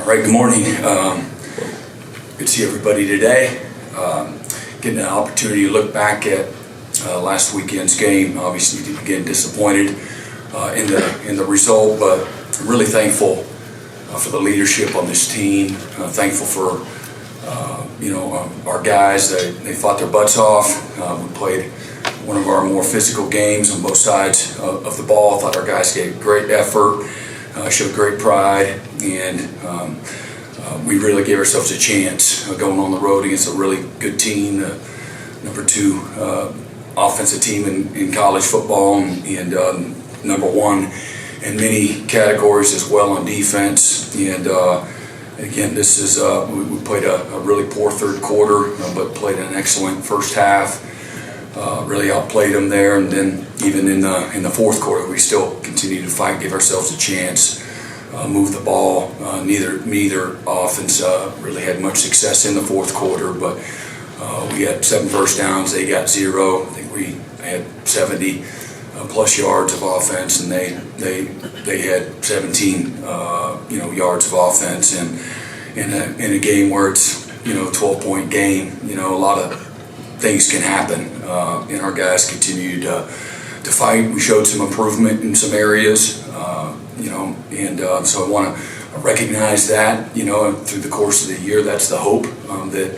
Right, good morning. Good to see everybody today. Getting an opportunity to look back at last weekend's game. Obviously, again, disappointed in the result, but I'm really thankful for the leadership on this team. Thankful for our guys. They fought their butts off. We played one of our more physical games on both sides of the ball. I thought our guys gave great effort, showed great pride, and we really gave ourselves a chance going on the road against a really good team, number 2 offensive team in college football, and number 1 in many categories as well on defense. And again, this is we played a really poor third quarter, but played an excellent first half. Really outplayed them there, and then even in the fourth quarter, we still continued to fight, give ourselves a chance, move the ball. Neither offense really had much success in the fourth quarter, but we had 7 first downs. They got 0. I think we had 70 plus yards of offense, and they had 17 yards of offense, and in a game where it's 12-point game, a lot of things can happen, and our guys continued to fight. We showed some improvement in some areas, so I want to recognize that, through the course of the year. That's the hope, that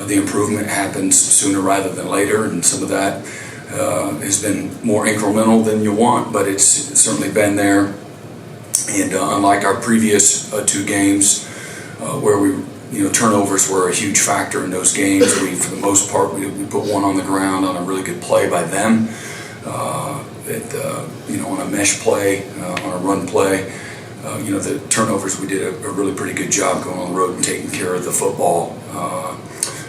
the improvement happens sooner rather than later, and some of that has been more incremental than you want, but it's certainly been there. And unlike our previous 2 games, where turnovers were a huge factor in those games, for the most part, we put one on the ground on a really good play by them, on a mesh play, on a run play. The turnovers, we did a really pretty good job going on the road and taking care of the football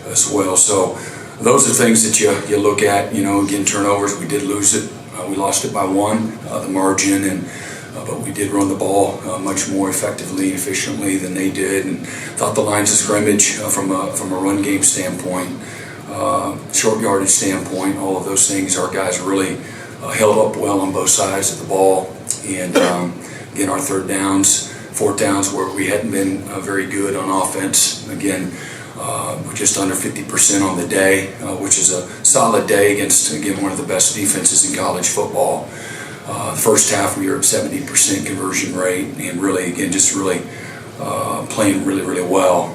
as well. So those are things that you look at. Again, turnovers, we did lose it. We lost it by 1, the margin, but we did run the ball much more effectively and efficiently than they did, and thought the lines of scrimmage from a run game standpoint, short yardage standpoint, all of those things, our guys really held up well on both sides of the ball. And again, our third downs, fourth downs, where we hadn't been very good on offense. Again, we're just under 50% on the day, which is a solid day against, again, one of the best defenses in college football. The first half, we were at 70% conversion rate, and really, again, just really playing really, really well.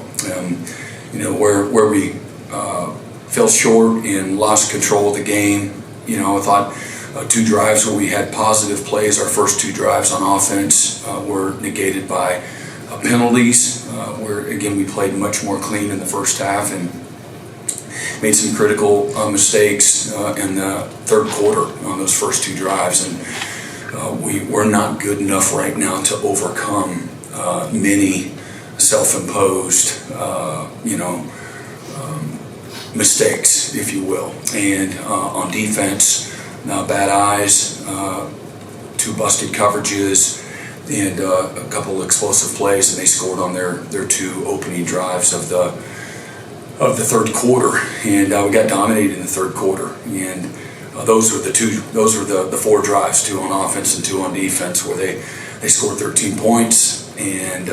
Where we fell short and lost control of the game, I thought 2 drives where we had positive plays, our first 2 drives on offense were negated by penalties, where, again, we played much more clean in the first half and made some critical mistakes in the third quarter on those first 2 drives, and we're not good enough right now to overcome many self-imposed mistakes, if you will. And on defense, bad eyes, 2 busted coverages, and a couple explosive plays, and they scored on their 2 opening drives of the third quarter, and we got dominated in the third quarter. And those were the 4 drives, 2 on offense and 2 on defense, where they scored 13 points, and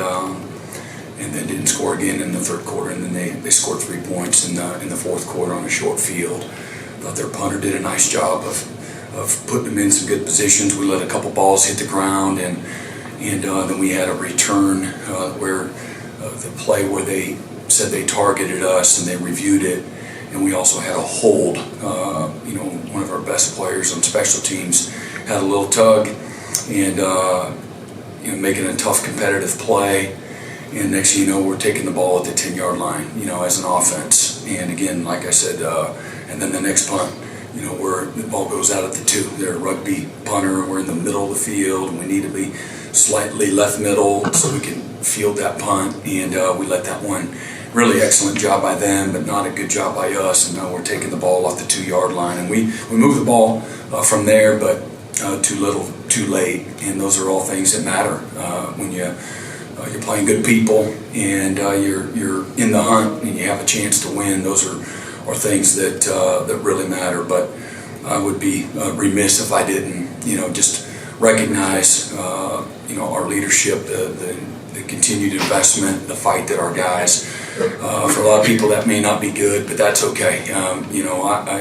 then didn't score again in the third quarter, and then they scored 3 points in the fourth quarter on a short field. Thought their punter did a nice job of putting them in some good positions. We let a couple balls hit the ground, and then we had a return where the play where they said they targeted us, and they reviewed it, and we also had a hold. One of our best players on special teams had a little tug, and making a tough competitive play, and next thing you know, we're taking the ball at the 10-yard line, as an offense. And again, like I said, and then the next punt, where the ball goes out at the 2. They're a rugby punter, and we're in the middle of the field, and we need to be slightly left middle so we can field that punt, and we let that one. Really excellent job by them, but not a good job by us, and now we're taking the ball off the 2-yard line, and we move the ball from there, but too little, too late, and those are all things that matter when you're playing good people, and you're in the hunt, and you have a chance to win. Those are things that really matter. But I would be remiss if I didn't, just recognize, our leadership, the the continued investment, the fight that our guys, for a lot of people that may not be good, but that's okay.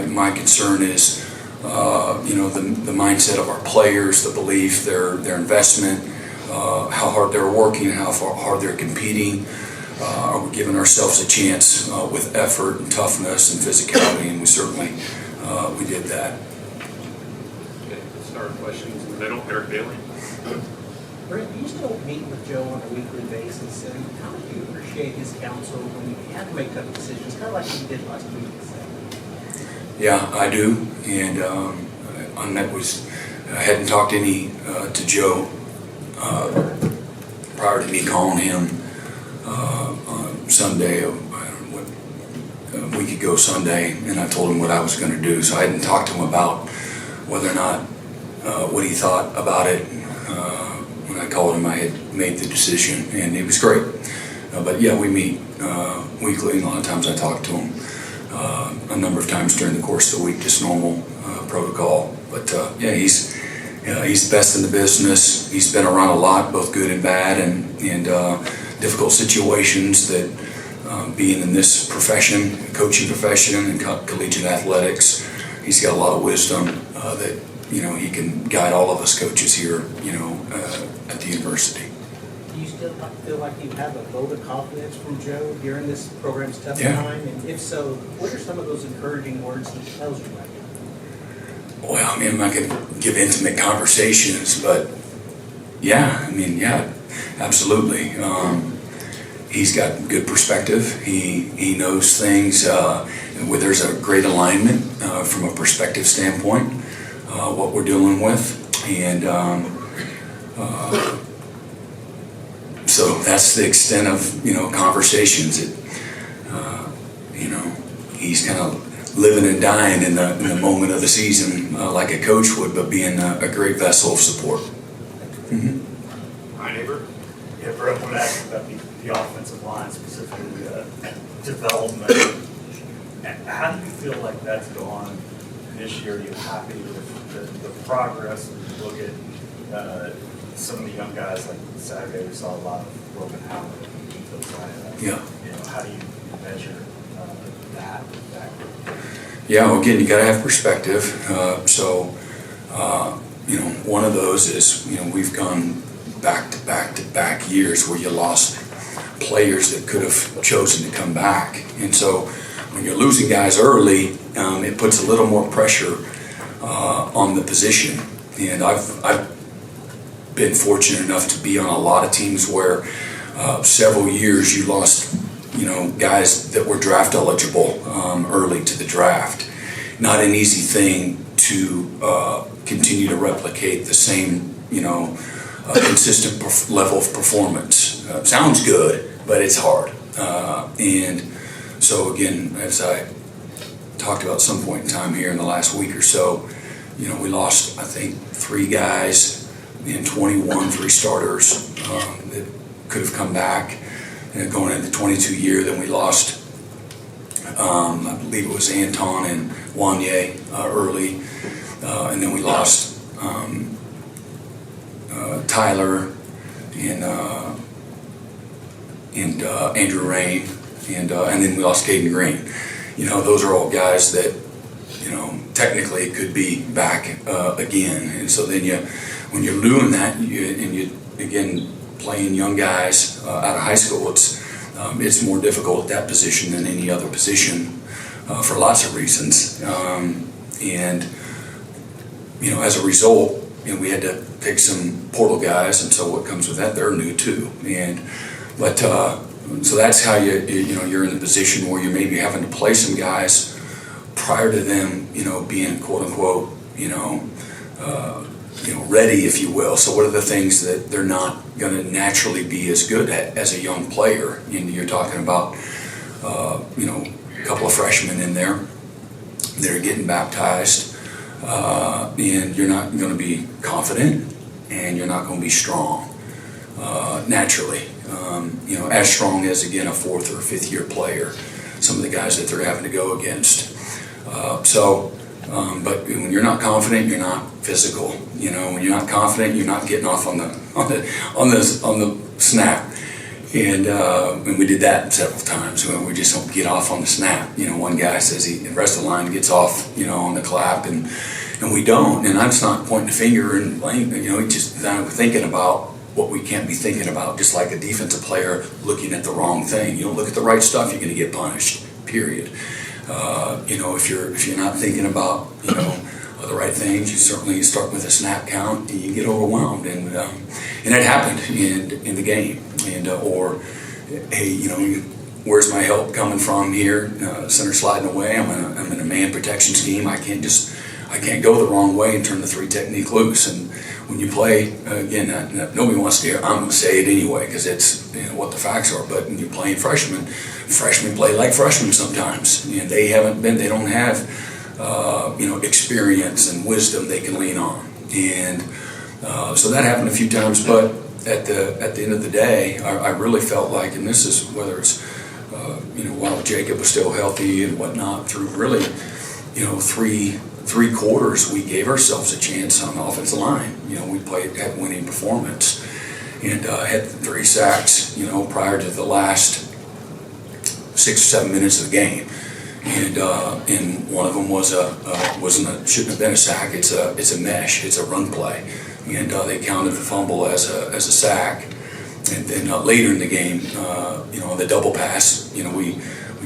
My concern is, the mindset of our players, the belief, their investment, how hard they're working, how hard they're competing. Are we giving ourselves a chance with effort and toughness and physicality? And we certainly we did that. Okay, let's start questions in the middle. Eric Bailey. Brent, do you still meet with Joe on a weekly basis, and how do you appreciate his counsel when you have to make tough decisions, kind of like you did last week? Yeah, I do, and I hadn't talked to Joe prior to me calling him on Sunday, a week ago Sunday, and I told him what I was going to do. So I hadn't talked to him about whether or not what he thought about it. When I called him, I had made the decision, and it was great. But yeah, we meet weekly, and a lot of times I talk to him a number of times during the course of the week, just normal protocol. But yeah, he's the best in the business. He's been around a lot, both good and bad, and difficult situations that being in this profession, coaching profession, and collegiate athletics, he's got a lot of wisdom that he can guide all of us coaches here, at the university. Do you still feel like you have a vote of confidence from Joe during this program's tough time? And if so, what are some of those encouraging words that he tells you right now? Well, I'm not going to give intimate conversations, but yeah, absolutely. He's got good perspective. He knows things. Where there's a great alignment from a perspective standpoint, what we're dealing with, and so that's the extent of conversations. He's kind of living and dying in the moment of the season, like a coach would, but being a great vessel of support. Mm-hmm. Hi, neighbor. Yeah, Brent, I want to ask you about the offensive line, specifically development. How do you feel like that's gone this year? Are you happy with the progress? When you look at some of the young guys like Saturday, we saw a lot of broken helmet. Yeah. How do you measure that group? Yeah, well, again, you got to have perspective. One of those is, we've gone back to back to back years where you lost players that could have chosen to come back. And so when you're losing guys early, it puts a little more pressure on the position. And I've been fortunate enough to be on a lot of teams where several years you lost guys that were draft eligible early to the draft. Not an easy thing to continue to replicate the same, consistent level of performance. Sounds good, but it's hard. And so again, as I talked about some point in time here in the last week or so, we lost, I think, 3 guys in 21, 3 starters that could have come back. And going into the 22 year, then we lost, I believe it was Anton and Wanye early, and then we lost Tyler and Andrew Rain, and then we lost Caden Green. Those are all guys that technically could be back again. And so then when you're doing that, and you again playing young guys out of high school, it's more difficult at that position than any other position for lots of reasons. And as a result, we had to pick some portal guys, and so what comes with that, they're new too. So that's how you're in the position where you may be having to play some guys prior to them, being quote unquote, ready, if you will. So what are the things that they're not going to naturally be as good at as a young player? You're talking about, a couple of freshmen in there that are getting baptized, and you're not going to be confident, and you're not going to be strong naturally. As strong as, again, a 4th or 5th year player, some of the guys that they're having to go against. But when you're not confident, you're not physical. When you're not confident, you're not getting off on the snap. And we did that several times when we just don't get off on the snap. One guy says the rest of the line gets off, on the clap, and we don't. And I'm just not pointing the finger and blame. It's just thinking about what we can't be thinking about. Just like a defensive player looking at the wrong thing. You don't look at the right stuff, you're going to get punished. Period. If you're not thinking about the right things, you certainly start with a snap count and you get overwhelmed. And it happened in the game. Or, hey, where's my help coming from here? Center sliding away. I'm in a man protection scheme. I can't go the wrong way and turn the 3 technique loose. And when you play, again, nobody wants to hear. I'm going to say it anyway because it's what the facts are. But when you're playing freshmen play like freshmen sometimes. They don't have experience and wisdom they can lean on. And so that happened a few times, but at the end of the day, I really felt like, and this is whether it's while Jacob was still healthy and whatnot, through really three quarters, we gave ourselves a chance on the offensive line. We had winning performance, and had 3 sacks prior to the last 6 or 7 minutes of the game. And one of them shouldn't have been a sack. It's a mesh. It's a run play, and they counted the fumble as a sack. And then later in the game, on the double pass, we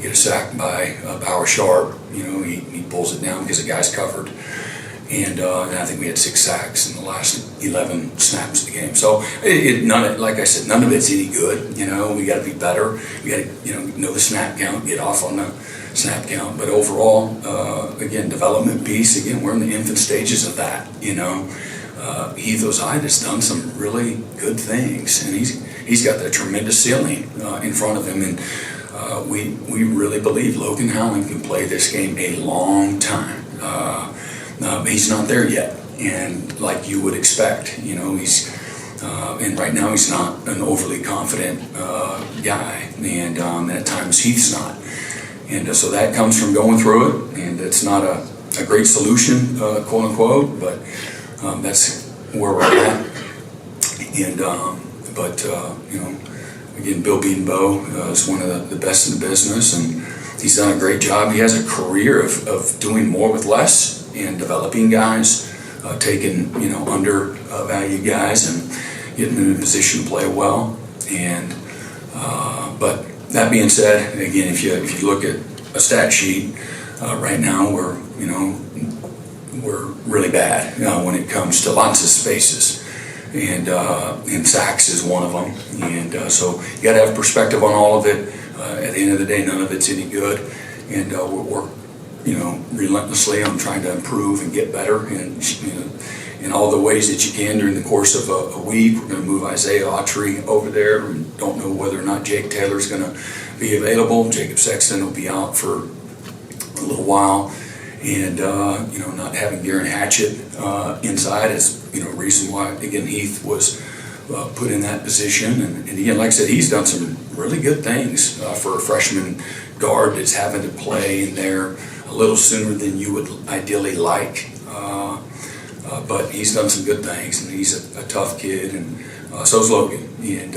get a sack by Power Sharp. He pulls it down because the guy's covered, and I think we had 6 sacks in the last 11 snaps of the game. So like I said, none of it's any good. We got to be better. We got to know the snap count, get off on the snap count. But overall, again, development piece. Again, we're in the infant stages of that. Heath Ozide has done some really good things, and he's got that tremendous ceiling in front of him, and we really believe Logan Howland can play this game a long time. He's not there yet, and like you would expect, he's and right now he's not an overly confident guy, and at times Heath's not, and so that comes from going through it, and it's not a great solution, quote unquote, but that's where we're at. And again, Bill Beatonbow is one of the best in the business, and he's done a great job. He has a career of doing more with less and developing guys, taking undervalued guys and getting them in a position to play well. And but that being said, again, if you look at a stat sheet right now, we're really bad when it comes to lots of spaces, and sacks is one of them. And so you got to have perspective on all of it. At the end of the day, none of it's any good, and we're relentlessly on trying to improve and get better, and in all the ways that you can during the course of a week. We're going to move Isaiah Autry over there, and don't know whether or not Jake Taylor's going to be available. Jacob Sexton will be out for a little while, and not having Garen Hatchett inside is a reason why, again, Heath was put in that position. And again, like I said, he's done some really good things for a freshman guard that's having to play in there a little sooner than you would ideally like. But he's done some good things, and he's a tough kid, and so's Logan. And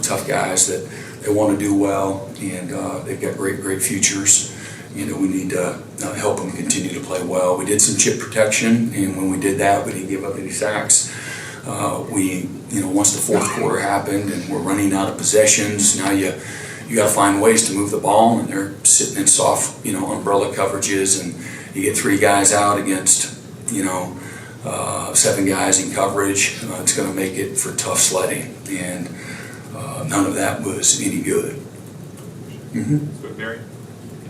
tough guys that they want to do well, and they've got great futures. We need to help them continue to play well. We did some chip protection, and when we did that, we didn't give up any sacks. Once the fourth quarter happened and we're running out of possessions, now you got to find ways to move the ball, and they're sitting in soft, umbrella coverages, and you get 3 guys out against, 7 guys in coverage. It's going to make it for tough sledding, and none of that was any good. So, Mary?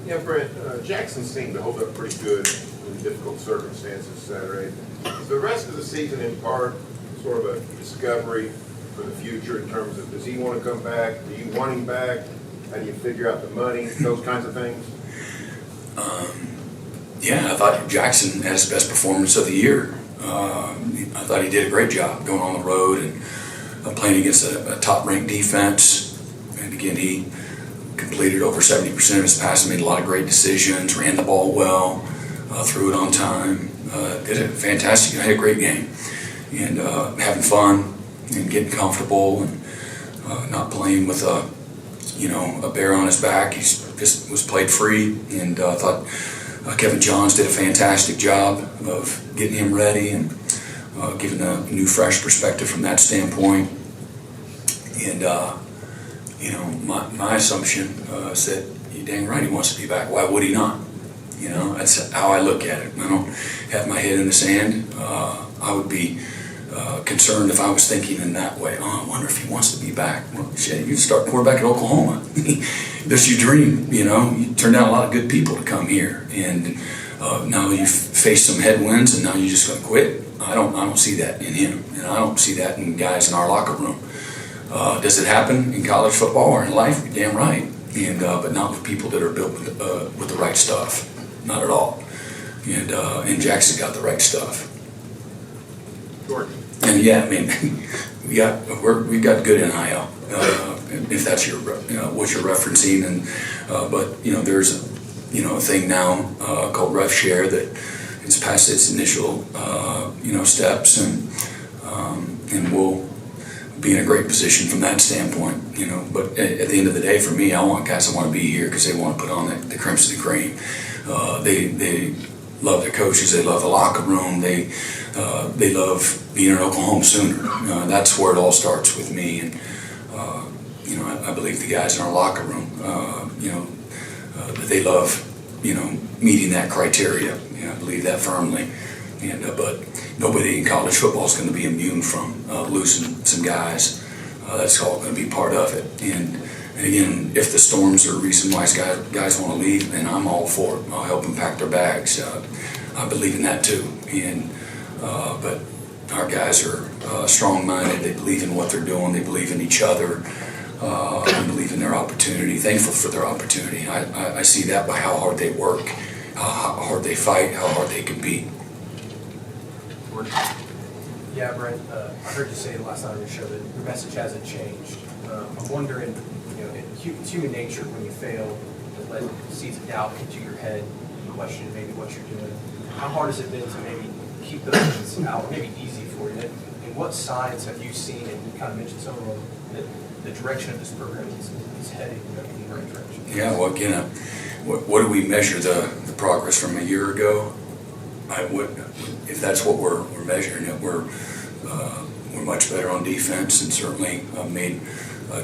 Yeah, Brent, Jackson seemed to hold up pretty good in difficult circumstances Saturday. Is the rest of the season in part sort of a discovery for the future in terms of, does he want to come back? Do you want him back? How do you figure out the money? Those kinds of things? I thought Jackson had his best performance of the year. I thought he did a great job going on the road and playing against a top-ranked defense. And again, he completed over 70% of his passes, made a lot of great decisions, ran the ball well, threw it on time, did a fantastic, had a great game, and having fun and getting comfortable. And not playing with a bear on his back. He just was played free, and I thought Kevin Johns did a fantastic job of getting him ready and giving a new, fresh perspective from that standpoint. And my assumption is that you're dang right he wants to be back. Why would he not? That's how I look at it. I don't have my head in the sand. I would be concerned if I was thinking in that way. Oh, I wonder if he wants to be back. Well, shit, you start quarterback at Oklahoma. That's your dream, You turned down a lot of good people to come here, and now you face some headwinds, and now you're just going to quit. I don't see that in him, and I don't see that in guys in our locker room. Does it happen in college football or in life? You're damn right, but not with people that are built with the right stuff. Not at all. And Jackson got the right stuff. Jordan. And yeah, I mean, we got good NIL. If that's what you're referencing, and but there's a thing now called Rev Share that it's past its initial steps, and we'll be in a great position from that standpoint. But at the end of the day, for me, I want guys that want to be here because they want to put on the crimson and cream. They love their coaches. They love the locker room. They love being an Oklahoma Sooner. That's where it all starts with me. And I believe the guys in our locker room, they love meeting that criteria. I believe that firmly. But nobody in college football is going to be immune from losing some guys. That's all going to be part of it. And again, if the storms are a reason why guys want to leave, then I'm all for it. I'll help them pack their bags. I believe in that too. But our guys are strong-minded. They believe in what they're doing. They believe in each other. They believe in their opportunity. Thankful for their opportunity. I see that by how hard they work, how hard they fight, how hard they compete. Yeah, Brent, I heard you say last night on your show that your message hasn't changed. I'm wondering, it's human nature when you fail to let seeds of doubt into your head, you question maybe what you're doing. How hard has it been to maybe keep those things out, maybe easy for you? And what signs have you seen, and you kind of mentioned some of them, that the direction of this program is heading in the right direction? Yeah, well, again, what do we measure the progress from a year ago? If that's what we're measuring it, we're much better on defense, and certainly made a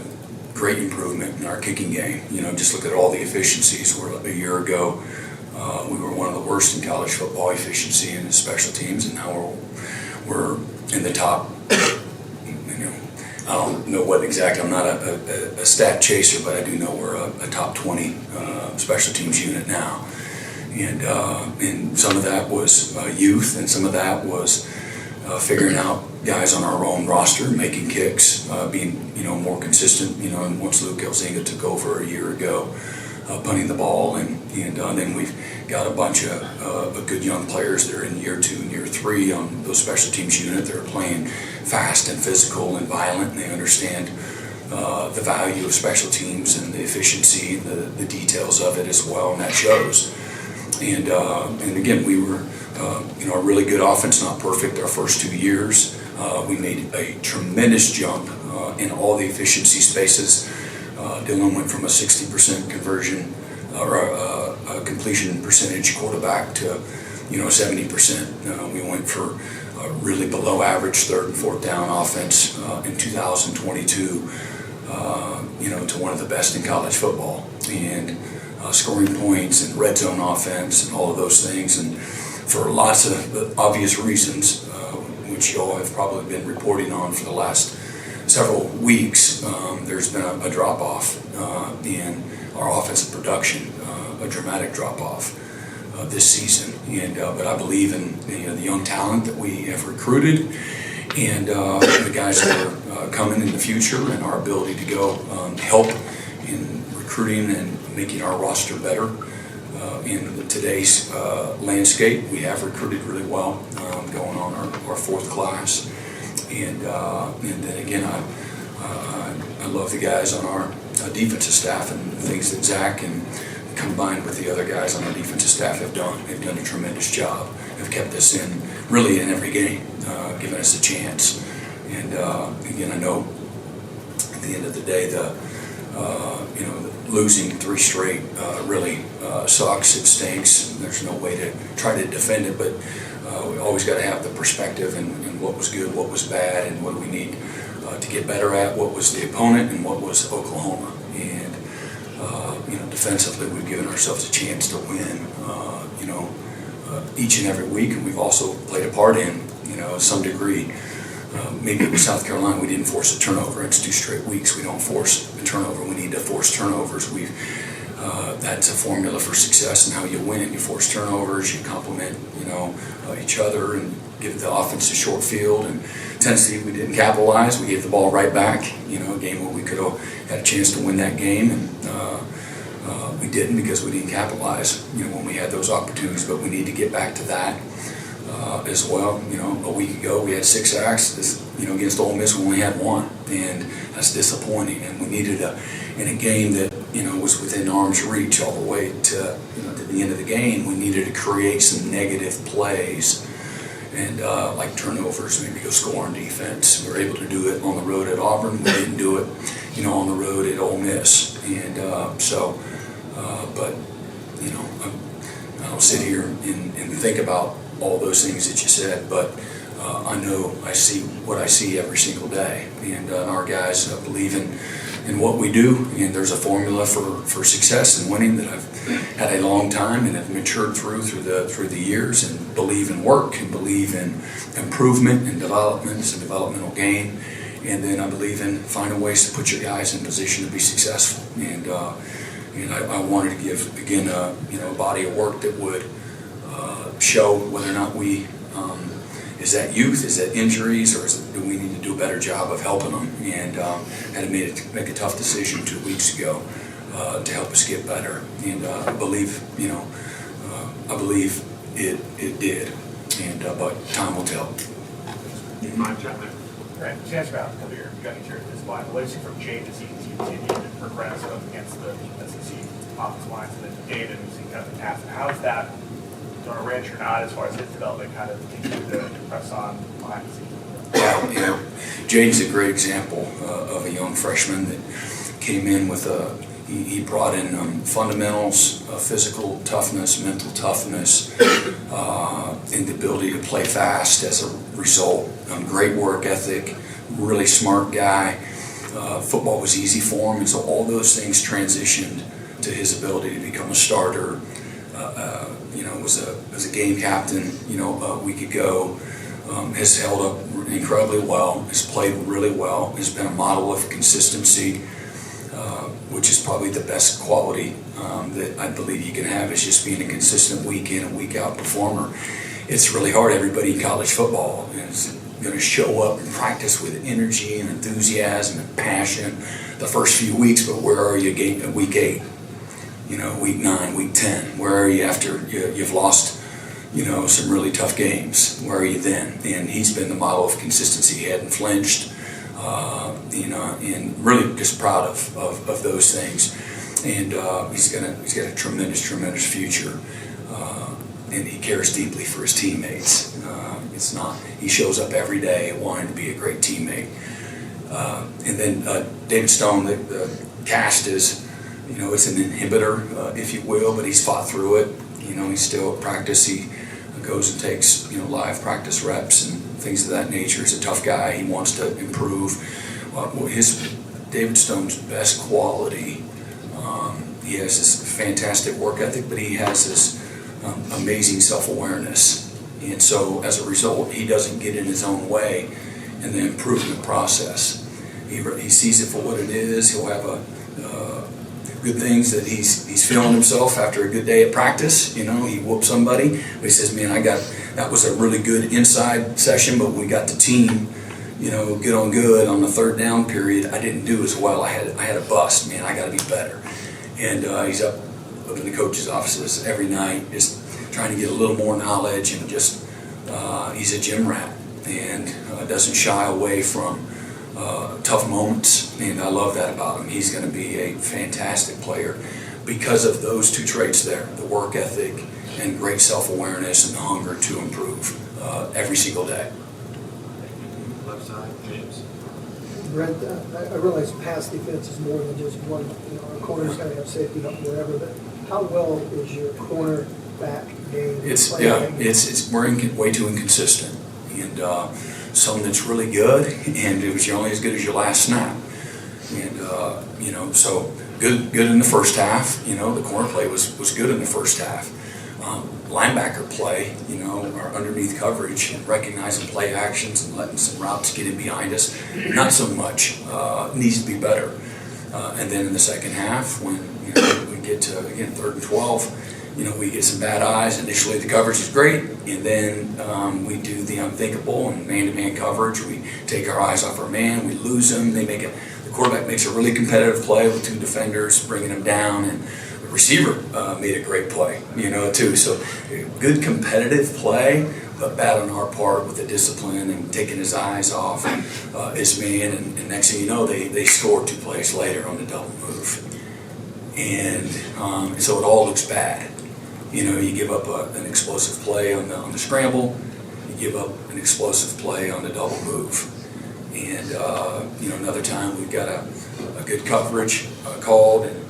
great improvement in our kicking game. Just look at all the efficiencies. A year ago, we were one of the worst in college football efficiency in the special teams, and now we're in the top. I don't know what exactly. I'm not a stat chaser, but I do know we're a top 20 special teams unit now. And some of that was youth, and some of that was figuring out guys on our own roster, making kicks, being more consistent. And once Luke Elzinga took over a year ago, punting the ball, and then we've got a bunch of good young players that are in year 2 and year 3 on those special teams unit. They're playing fast and physical and violent, and they understand the value of special teams and the efficiency, the details of it as well, and that shows. And again, we were a really good offense, not perfect our first 2 years. We made a tremendous jump in all the efficiency spaces. Dylan went from a 60% conversion or a completion percentage quarterback to 70%. We went for a really below average 3rd and 4th down offense in 2022 to one of the best in college football, and scoring points and red zone offense and all of those things. And for lots of obvious reasons, which you all have probably been reporting on for the last several weeks, there's been a drop-off in our offensive production, a dramatic drop-off this season. But I believe in the young talent that we have recruited, and the guys that are coming in the future, and our ability to go help in recruiting and making our roster better. In today's landscape, we have recruited really well, going on our 4th class. And then again, I love the guys on our defensive staff, and the things that Zach and combined with the other guys on our defensive staff have done. They've done a tremendous job. They've kept us in every game, given us a chance. And again, I know the end of the day, losing 3 straight really sucks. It stinks. There's no way to try to defend it, but we always got to have the perspective and what was good, what was bad, and what do we need to get better at. What was the opponent and what was Oklahoma? And defensively, we've given ourselves a chance to win. Each and every week, and we've also played a part in some degree. Maybe with South Carolina, we didn't force a turnover. It's 2 straight weeks we don't force a turnover. We need to force turnovers. That's a formula for success and how you win. You force turnovers, you complement each other, and give the offense a short field. And Tennessee, we didn't capitalize. We gave the ball right back. A game where we could have had a chance to win that game, and we didn't because we didn't capitalize. When we had those opportunities, but we need to get back to that. As well, a week ago we had 6 sacks. Against Ole Miss we only had 1, and that's disappointing. And we needed in a game that was within arm's reach all the way to the end of the game. We needed to create some negative plays and like turnovers, maybe go score on defense. We were able to do it on the road at Auburn. We didn't do it, on the road at Ole Miss. And but I don't sit here and think about all those things that you said, but I know I see what I see every single day, and our guys believe in what we do, and there's a formula for success and winning that I've had a long time and have matured through the years, and believe in work and believe in improvement and development. It's a developmental game, and then I believe in finding ways to put your guys in position to be successful. And I wanted to give again a body of work that would show whether or not we is that youth, is that injuries, or do we need to do a better job of helping them? And had to make a tough decision 2 weeks ago to help us get better. And I believe it did. And but time will tell. Mind chat there. Right, chance about come here, you got to hear this line. What is it from Jade as he continued to progress up against the SEC offensive lines, and then David as he kind of tasked? How is that on a ranch or not, as far as his development, kind of continue to press on behind the scenes? Yeah, Jaden's a great example of a young freshman that came in with he brought in fundamentals, physical toughness, mental toughness, and the ability to play fast as a result. Great work ethic, really smart guy. Football was easy for him, and so all those things transitioned to his ability to become a starter. Was a game captain, a week ago. Has held up incredibly well. Has played really well. Has been a model of consistency, which is probably the best quality that I believe you can have, is just being a consistent week in and week out performer. It's really hard. Everybody in college football is going to show up and practice with energy and enthusiasm and passion the first few weeks, but where are you week 8? Week 9, week 10, where are you after you've lost, some really tough games? Where are you then? And he's been the model of consistency. He hadn't flinched, and really just proud of those things. And he's got a tremendous future, and he cares deeply for his teammates. He shows up every day wanting to be a great teammate. And then David Stone, the cast is, it's an inhibitor, if you will, but he's fought through it. He's still at practice. He goes and takes, live practice reps and things of that nature. He's a tough guy. He wants to improve. David Stone's best quality, he has this fantastic work ethic, but he has this amazing self-awareness. And so as a result, he doesn't get in his own way in the improvement process. He sees it for what it is. He'll have good things that he's feeling himself after a good day at practice. He whooped somebody, but he says, man, that was a really good inside session, but we got the team, good on good on the third down period. I didn't do as well. I had a bust, man. I got to be better. And he's up in the coach's offices every night, just trying to get a little more knowledge, and just he's a gym rat, and doesn't shy away from tough moments, and I love that about him. He's going to be a fantastic player because of those two traits there, the work ethic and great self-awareness and the hunger to improve every single day. Left side, James. Brent, I realize pass defense is more than just one, a corner's got to have safety, whatever, but how well is your cornerback game? We're way too inconsistent, and some that's really good, and you're only as good as your last snap, and so good in the first half. The corner play was good in the first half. Linebacker play, our underneath coverage and recognizing play actions and letting some routes get in behind us, not so much. Needs to be better. And then in the second half, when we get to, again, 3rd and 12, we get some bad eyes. Initially the coverage is great, and then we do the unthinkable and man-to-man coverage. We take our eyes off our man, we lose them. The quarterback makes a really competitive play with 2 defenders, bringing them down, and receiver made a great play, too. So good competitive play, but bad on our part with the discipline and taking his eyes off his man. And next thing you know, they scored 2 plays later on the double move. And so it all looks bad. You give up an explosive play on the scramble, you give up an explosive play on the double move. And, another time we've got a good coverage called, and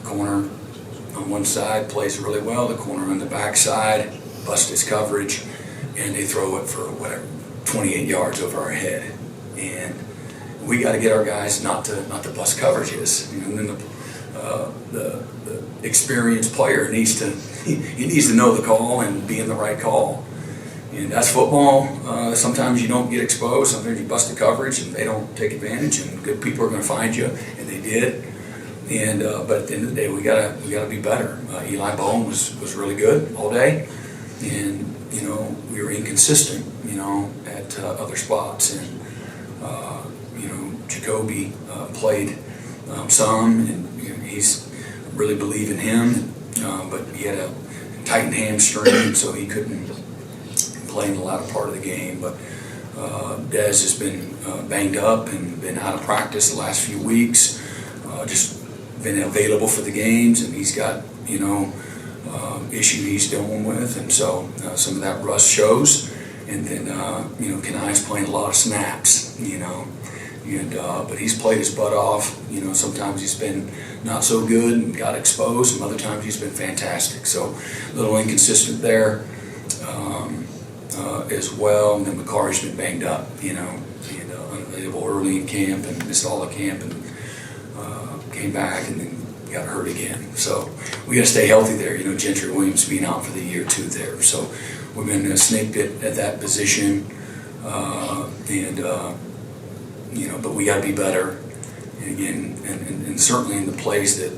corner on one side plays really well, the corner on the back side busts his coverage, and they throw it for 28 yards over our head. And we got to get our guys not to bust coverages. And then the experienced player needs to know the call and be in the right call. And that's football. Sometimes you don't get exposed. Sometimes you bust the coverage and they don't take advantage. And good people are going to find you, and they did. And but at the end of the day, we gotta be better. Eli Bowen was really good all day, and we were inconsistent, at other spots. And Jacoby played some, and he's really believe in him, but he had a tightened hamstring, so he couldn't play in the latter part of the game. But Dez has been banged up and been out of practice the last few weeks. Just been available for the games, and he's got issue he's dealing with, and so some of that rust shows. And then Kenai's playing a lot of snaps, but he's played his butt off. Sometimes he's been not so good and got exposed, and other times he's been fantastic. So a little inconsistent there as well. And then McCarty's been banged up, and unavailable early in camp and missed all the camp, and came back and then got hurt again. So we got to stay healthy there. Gentry Williams being out for the year too there. So we've been snaked at that position, but we got to be better. And again, and certainly in the plays that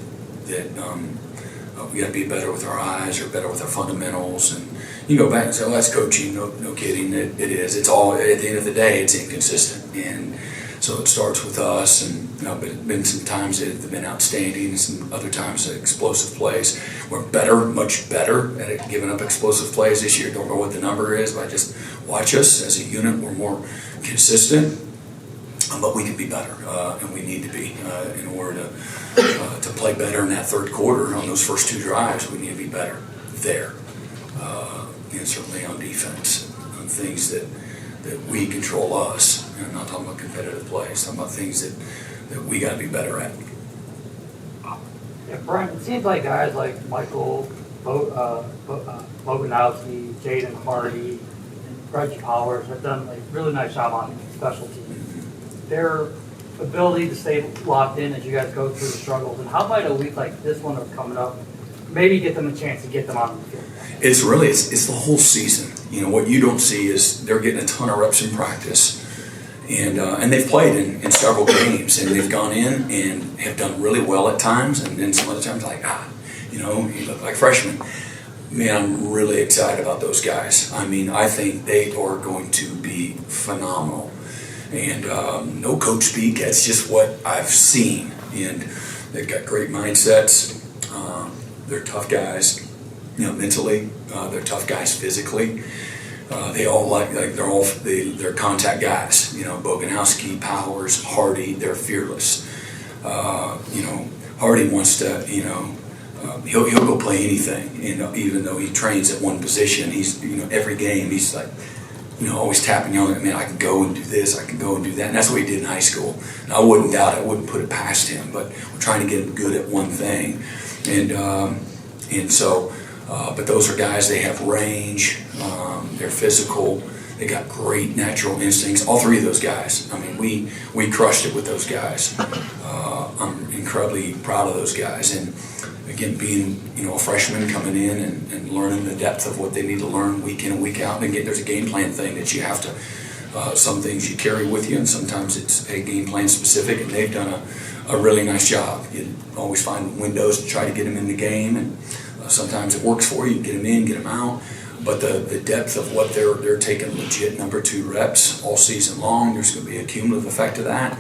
we got to be better with our eyes, or better with our fundamentals. And you go back and say, well, that's coaching. No kidding. It is. It's all, at the end of the day, it's inconsistent. And so it starts with us, and but it's been some times that have been outstanding, and some other times explosive plays. We're better, much better at giving up explosive plays this year. Don't know what the number is, but just watch us as a unit. We're more consistent, but we can be better, and we need to be in order to play better in that third quarter. On those first 2 drives, we need to be better there, and certainly on defense, on things that we control us. I'm not talking about competitive plays. I'm talking about things that we got to be better at. Yeah, Brent, it seems like guys like Michael Boganowski, Jaden Hardy, and Reggie Powers have done a really nice job on special teams. Their ability to stay locked in as you guys go through the struggles, and how might a week like this one that's coming up maybe get them a chance to get them on the field? It's the whole season. What you don't see is they're getting a ton of reps in practice, and they've played in several games, and they've gone in and have done really well at times, and then some other times you look like freshmen. Man, I'm really excited about those guys. I think they are going to be phenomenal. And no coach speak, that's just what I've seen. And they've got great mindsets. They're tough guys, mentally. They're tough guys physically. They all they're contact guys. Boganowski, Powers, Hardy, they're fearless. Hardy wants to, he'll go play anything. Even though he trains at one position, he's every game he's like, always tapping on it. Man, I can go and do this, I can go and do that. And that's what he did in high school. And I wouldn't doubt it, I wouldn't put it past him, but we're trying to get him good at one thing. And so, but those are guys, they have range, they're physical, they got great natural instincts. All three of those guys, I mean, we crushed it with those guys. I'm incredibly proud of those guys. And again, being a freshman coming in and learning the depth of what they need to learn week in and week out. And again, there's a game plan thing that you have to, some things you carry with you, and sometimes it's a game plan specific, and they've done a really nice job. You always find windows to try to get them in the game, and sometimes it works for you, get them in, get them out. But the depth of what they're taking legit number 2 reps all season long, there's going to be a cumulative effect of that,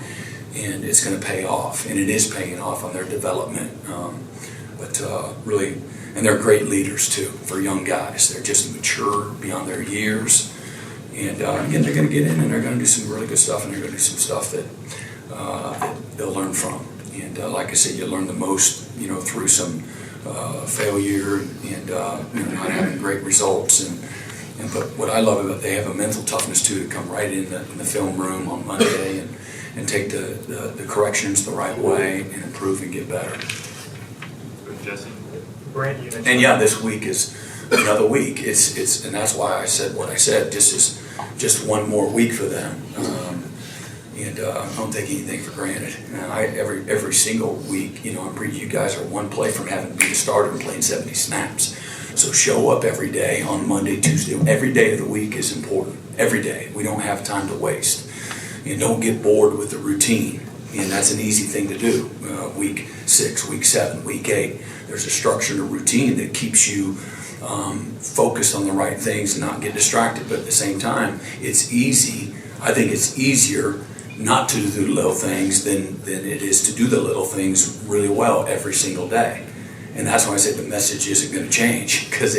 and it's going to pay off, and it is paying off on their development. Really, and they're great leaders too for young guys. They're just mature beyond their years, and again, they're going to get in and they're going to do some really good stuff, and they're going to do some stuff that they'll learn from. And like I said, you learn the most, through some failure and not having great results. But what I love about it, they have a mental toughness too, to come right in the film room on Monday and take the corrections the right way and improve and get better. Jesse? Brent, you mentioned. And yeah, this week is another week. It's and that's why I said what I said. This is just one more week for them. I don't take anything for granted. Every single week, you guys are one play from having to be the starter and playing 70 snaps. So show up every day on Monday, Tuesday. Every day of the week is important. Every day. We don't have time to waste. And don't get bored with the routine. And that's an easy thing to do. Week 6, week 7, week 8. There's a structure and a routine that keeps you focused on the right things and not get distracted. But at the same time, it's easy. I think it's easier not to do the little things than it is to do the little things really well every single day. And that's why I said the message isn't going to change, because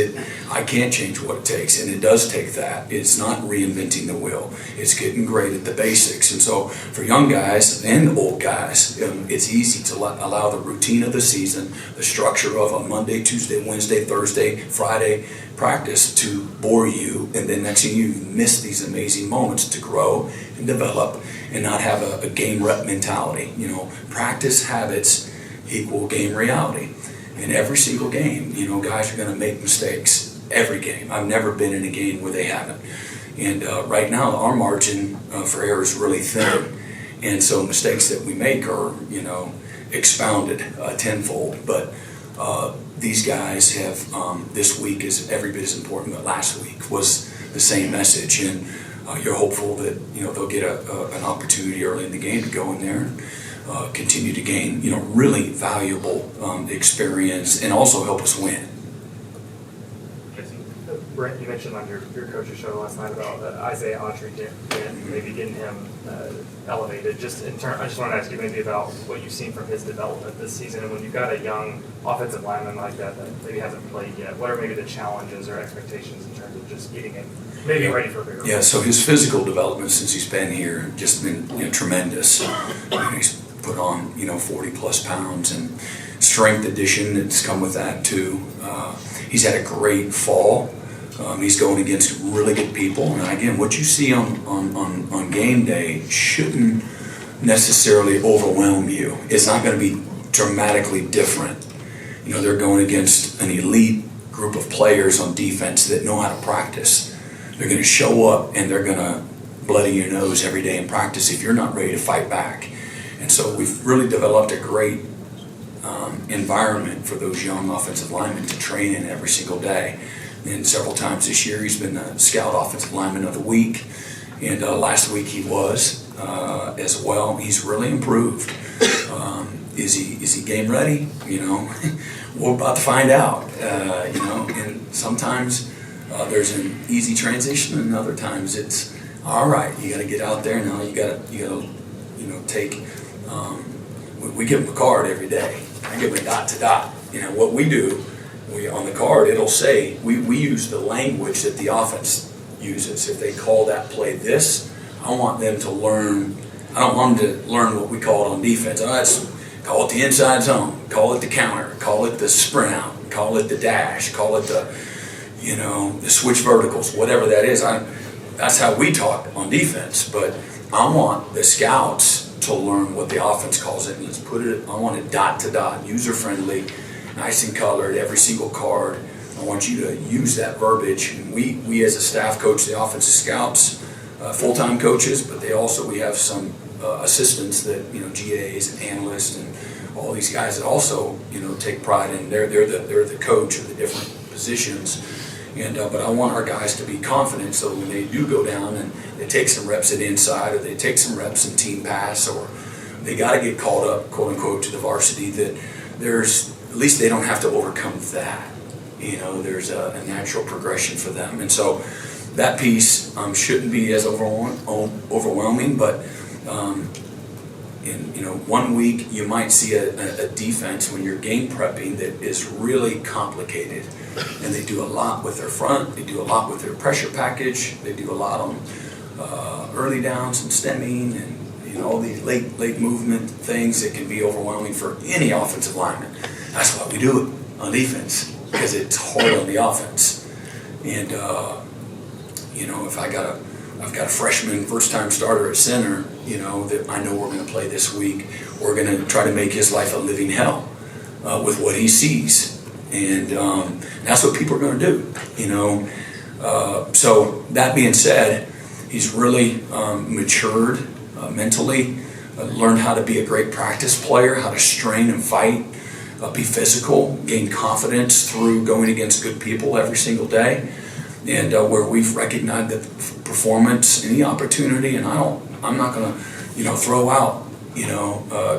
I can't change what it takes, and it does take that. It's not reinventing the wheel. It's getting great at the basics. And so for young guys and old guys, it's easy to allow the routine of the season, the structure of a Monday, Tuesday, Wednesday, Thursday, Friday practice to bore you, and then next thing you miss these amazing moments to grow and develop and not have a game rep mentality. Practice habits equal game reality. In every single game, guys are going to make mistakes. Every game. I've never been in a game where they haven't. And right now, our margin for error is really thin. And so mistakes that we make are, expounded tenfold. But these guys have, this week is every bit as important, but last week was the same message. And you're hopeful that, they'll get an opportunity early in the game to go in there and continue to gain, really valuable experience and also help us win. Brent, you mentioned on your coach's show last night about Isaiah Autry and maybe getting him elevated. I just want to ask you maybe about what you've seen from his development this season, and when you've got a young offensive lineman like that maybe hasn't played yet, what are maybe the challenges or expectations in terms of just getting him maybe ready for a bigger role? Yeah, so his physical development since he's been here just been tremendous. He's put on 40 plus pounds, and strength addition that's come with that too. He's had a great fall. He's going against really good people, and again, what you see on game day shouldn't necessarily overwhelm you. It's not going to be dramatically different. They're going against an elite group of players on defense that know how to practice. They're going to show up and they're going to bloody your nose every day in practice if you're not ready to fight back. And so we've really developed a great environment for those young offensive linemen to train in every single day. And several times this year he's been the Scout Offensive Lineman of the Week. And last week he was as well. He's really improved. Is he game ready? We're about to find out. And sometimes there's an easy transition, and other times it's all right. You got to get out there now. You got to take. We give them a card every day. I give them a dot to dot. What we do. On the card, it'll say, we use the language that the offense uses. If they call that play this, I want them to learn. I don't want them to learn what we call it on defense. Call it the inside zone, call it the counter, call it the sprint out, call it the dash, call it the switch verticals, whatever that is. that's how we talk on defense, but I want the scouts to learn what the offense calls it, and let's put it, I want it dot to dot, user-friendly, nice and colored, every single card. I want you to use that verbiage. And we as a staff coach the offensive scouts, full-time coaches, but we have some assistants that, GAs and analysts and all these guys that also, take pride in, they're the coach of the different positions. And but I want our guys to be confident, so when they do go down and they take some reps at inside, or they take some reps in team pass, or they got to get called up, quote unquote, to the varsity, that at least they don't have to overcome that. There's a natural progression for them, and so that piece shouldn't be as overwhelming. But in 1 week you might see a defense when you're game prepping that is really complicated. And they do a lot with their front, they do a lot with their pressure package, they do a lot on early downs and stemming and all these late movement things that can be overwhelming for any offensive lineman. That's why we do it on defense, because it's hard on the offense. And if I've got a freshman first-time starter at center, that I know we're going to play this week, we're going to try to make his life a living hell with what he sees. And that's what people are going to do, So that being said, he's really matured mentally, learned how to be a great practice player, how to strain and fight, be physical, gain confidence through going against good people every single day. And where we've recognized the performance and the opportunity, and I'm not going to, throw out,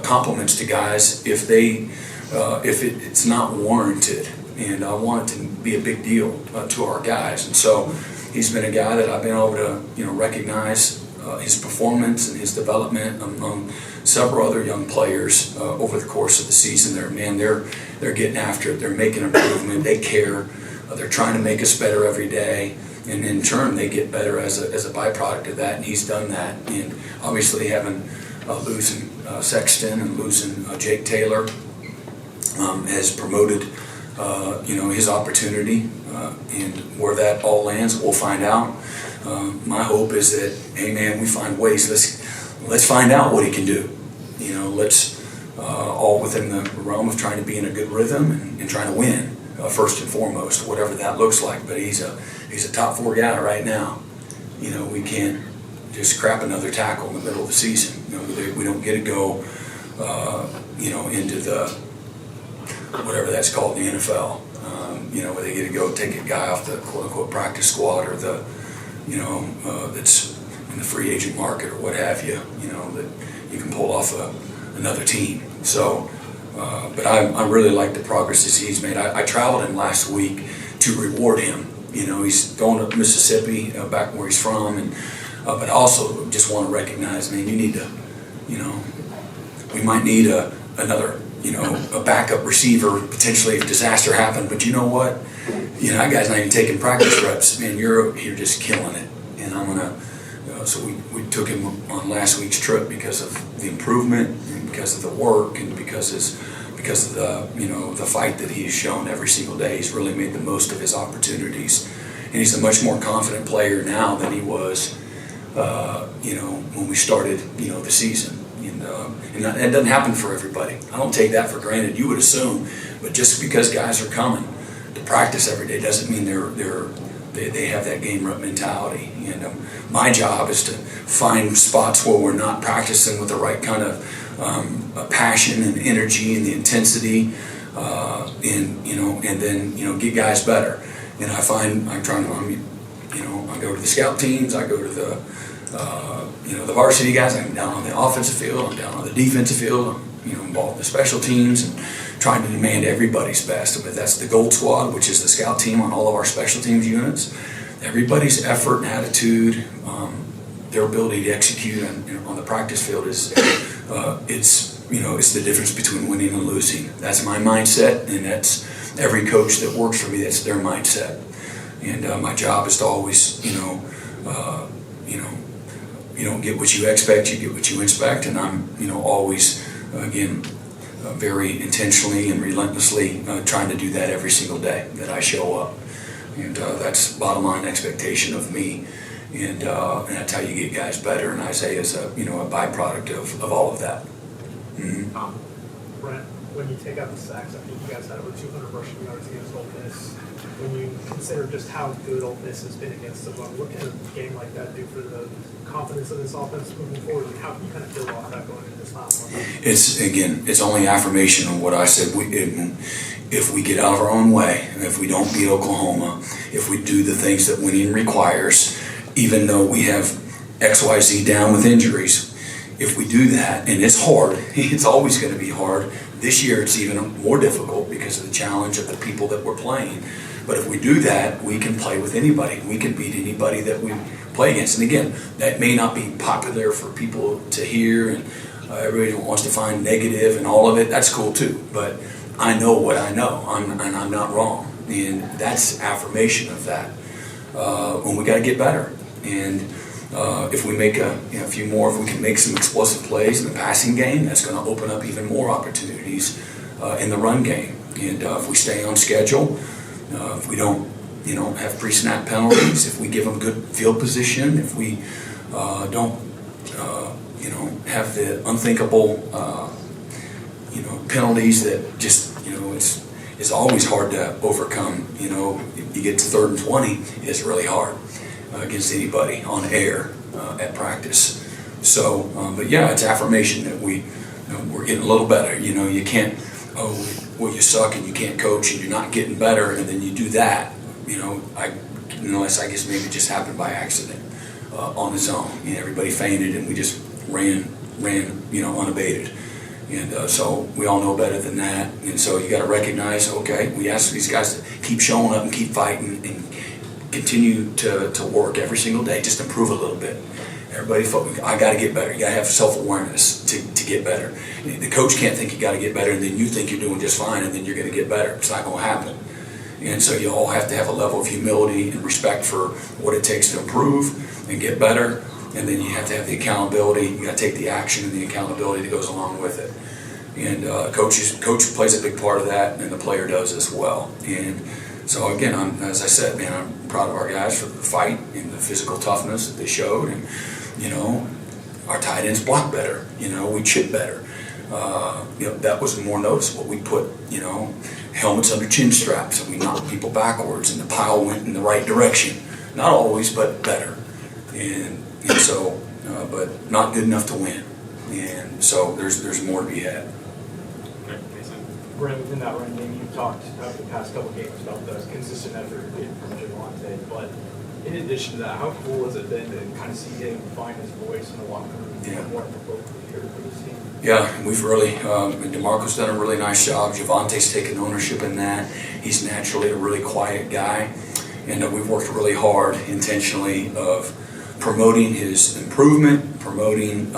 compliments to guys if it's not warranted, and I want it to be a big deal to our guys. And so he's been a guy that I've been able to recognize his performance and his development among several other young players over the course of the season. They're getting after it, they're making improvement, they care, they're trying to make us better every day, and in turn they get better as a byproduct of that, and he's done that. And obviously losing Sexton and losing Jake Taylor has promoted his opportunity, and where that all lands, we'll find out. My hope is that, hey man, we find ways. Let's find out what he can do. Let's all within the realm of trying to be in a good rhythm and trying to win first and foremost, whatever that looks like. But he's a top 4 guy right now. We can't just crap another tackle in the middle of the season. We don't get to go, into the whatever that's called in the NFL. Where they get to go take a guy off the quote-unquote practice squad, or the, that's in the free agent market or what have you, that you can pull off another team. So, but I really like the progress that he's made. I traveled him last week to reward him. He's going to Mississippi, back where he's from, and but I also just want to recognize, man, you need to, we might need another, a backup receiver potentially if disaster happened. But you know what? That guy's not even taking practice reps. Man, you're just killing it. And I'm gonna. So we took him on last week's trip because of the improvement, and because of the work, and because of the the fight that he's shown every single day. He's really made the most of his opportunities, and he's a much more confident player now than he was, when we started, the season. And that doesn't happen for everybody. I don't take that for granted. You would assume, but just because guys are coming to practice every day doesn't mean they have that game rep mentality. And my job is to find spots where we're not practicing with the right kind of passion and energy and the intensity, and then get guys better. And I find I go to the scout teams, I go to the the varsity guys. I'm down on the offensive field, I'm down on the defensive field, I'm involved in the special teams and trying to demand everybody's best. But that's the Gold Squad, which is the scout team on all of our special teams units. Everybody's effort and attitude, their ability to execute on the practice field is it's the difference between winning and losing. That's my mindset, and that's every coach that works for me. That's their mindset. And my job is to always you don't get what you expect, you get what you inspect. And I'm always again very intentionally and relentlessly trying to do that every single day that I show up. And that's bottom line expectation of me. And that's how you get guys better, and Isaiah is a byproduct of all of that. Mhm. Brent, when you take out the sacks, I think you guys had over 200 rushing yards against Ole Miss. When you consider just how good Ole Miss has been against the run, what can a game like that do for the confidence of this offense moving forward? And how can you kind of build off that going into this last one? It's only affirmation of what I said. If we get out of our own way, and if we don't beat Oklahoma, if we do the things that winning requires, even though we have XYZ down with injuries, if we do that, and it's hard, it's always going to be hard. This year it's even more difficult because of the challenge of the people that we're playing. But if we do that, we can play with anybody. We can beat anybody that we play against. And again, that may not be popular for people to hear, and everybody wants to find negative and all of it. That's cool too. But I know what I know, and I'm not wrong. And that's affirmation of that. When we got to get better. And if we make a few more, if we can make some explosive plays in the passing game, that's going to open up even more opportunities in the run game. And if we stay on schedule, if we don't, have pre-snap penalties, if we give them good field position, if we don't, have the unthinkable, penalties that just, it's always hard to overcome. You get to 3rd and 20, it's really hard against anybody on air at practice. So, but yeah, it's affirmation that we're getting a little better. You can't, you suck and you can't coach and you're not getting better, and then you do that. Unless I guess maybe it just happened by accident on its own. Everybody fainted and we just ran, unabated. And so we all know better than that. And so you got to recognize, okay, we ask these guys to keep showing up and keep fighting and continue to work every single day, just improve a little bit. Everybody, I got to get better. You got to have self-awareness to get better. The coach can't think you got to get better, and then you think you're doing just fine, and then you're going to get better. It's not going to happen. And so you all have to have a level of humility and respect for what it takes to improve and get better. And then you have to have the accountability. You got to take the action and the accountability that goes along with it. And coach plays a big part of that, and the player does as well. And so again, as I said, man, I'm proud of our guys for the fight and the physical toughness that they showed. And our tight ends block better. We chip better. That was more noticeable. We put helmets under chin straps, and we knocked people backwards, and the pile went in the right direction. Not always, but better. And so, but not good enough to win. And so there's more to be had. Brent, within that run game, you've talked over the past couple games about the consistent effort from Javonte, but in addition to that, how cool has it been to kind of see him find his voice in the locker room and more of a vocal leader for this team? Yeah, we've really, DeMarco's done a really nice job. Javonte's taken ownership in that. He's naturally a really quiet guy. And we've worked really hard intentionally of promoting his improvement, promoting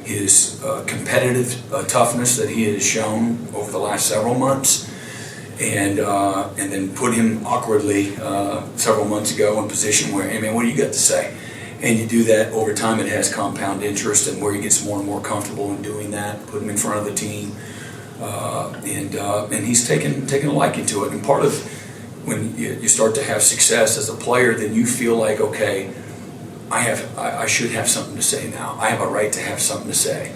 his competitive toughness that he has shown over the last several months, and then put him awkwardly several months ago in a position where, hey man, what do you got to say? And you do that over time, it has compound interest, and where he gets more and more comfortable in doing that, put him in front of the team, and he's taken a liking to it. And part of when you start to have success as a player, then you feel like, okay, I should have something to say now. I have a right to have something to say.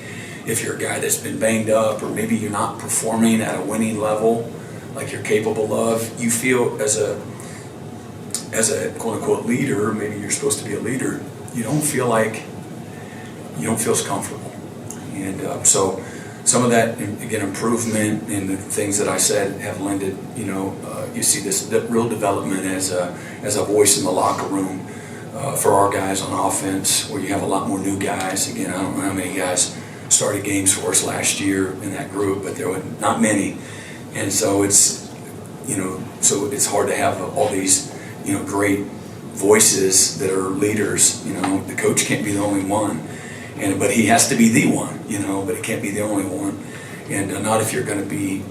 If you're a guy that's been banged up, or maybe you're not performing at a winning level like you're capable of, you feel as a quote unquote leader, maybe you're supposed to be a leader, you don't feel as comfortable. And so some of that, again, improvement in the things that I said have lended, you see this real development as a voice in the locker room for our guys on offense, where you have a lot more new guys. Again, I don't know how many guys started games for us last year in that group, but there were not many. And so it's hard to have all these, great voices that are leaders. The coach can't be the only one, but he has to be the one, but he can't be the only one. And not if you're going to be,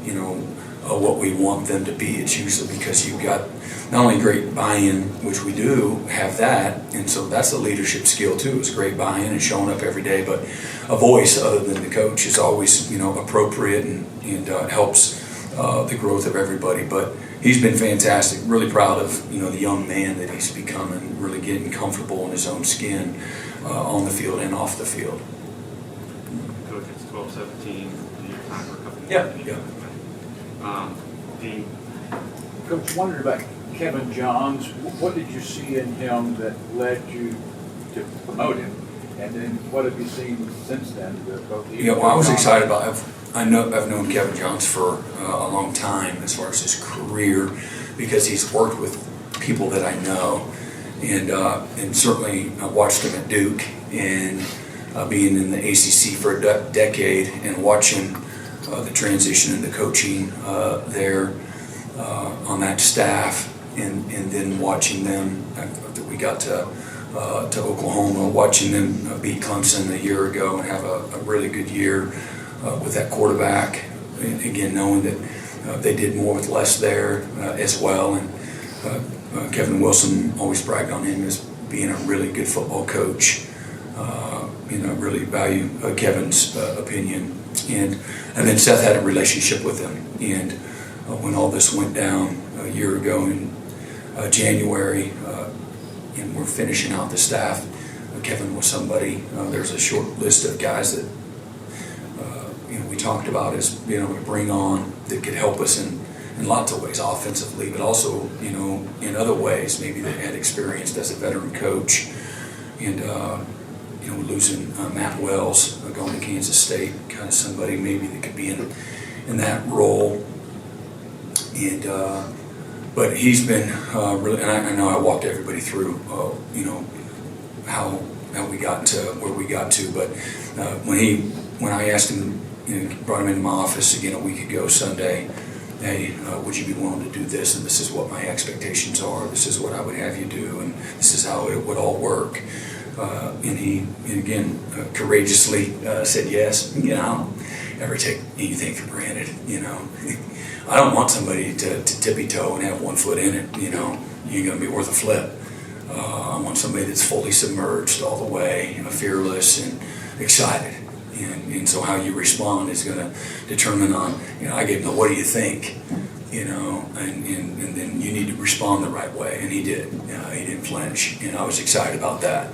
what we want them to be. It's usually because you've got not only great buy-in, which we do have that, and so that's a leadership skill too, is great buy-in and showing up every day, but a voice other than the coach is always, appropriate and helps the growth of everybody. But he's been fantastic. Really proud of the young man that he's becoming, really getting comfortable in his own skin on the field and off the field. Coach, it's 12-17. Do you have time for a couple more? Yeah. Coach, wondered about Kevin Johns. What did you see in him that led you to promote him? And then what have you seen since then? I was excited about. I've known Kevin Johns for a long time as far as his career, because he's worked with people that I know, and certainly I watched him at Duke and being in the ACC for a decade and watching the transition into coaching there on that staff, and then watching them after we got to Oklahoma, watching them beat Clemson a year ago and have a really good year with that quarterback. And again, knowing that they did more with less there as well. And Kevin Wilson always bragged on him as being a really good football coach. Really value Kevin's opinion. And then Seth had a relationship with him. And when all this went down a year ago in January, and we're finishing out the staff, Kevin was somebody. There's a short list of guys that we talked about as being able to bring on that could help us in lots of ways, offensively, but also in other ways, maybe that had experienced as a veteran coach. And losing Matt Wells going to Kansas State, kind of somebody maybe that could be in that role. And but he's been really, and I know I walked everybody through how we got to where we got to. But when I asked him, brought him into my office again a week ago Sunday, hey, would you be willing to do this? And this is what my expectations are. This is what I would have you do, and this is how it would all work. And he again courageously said yes. I don't ever take anything for granted. I don't want somebody to tippy toe and have one foot in it. You ain't gonna be worth a flip. I want somebody that's fully submerged all the way, fearless and excited. And so how you respond is going to determine on, I gave him the what do you think, and then you need to respond the right way. And he did. He didn't flinch. And I was excited about that.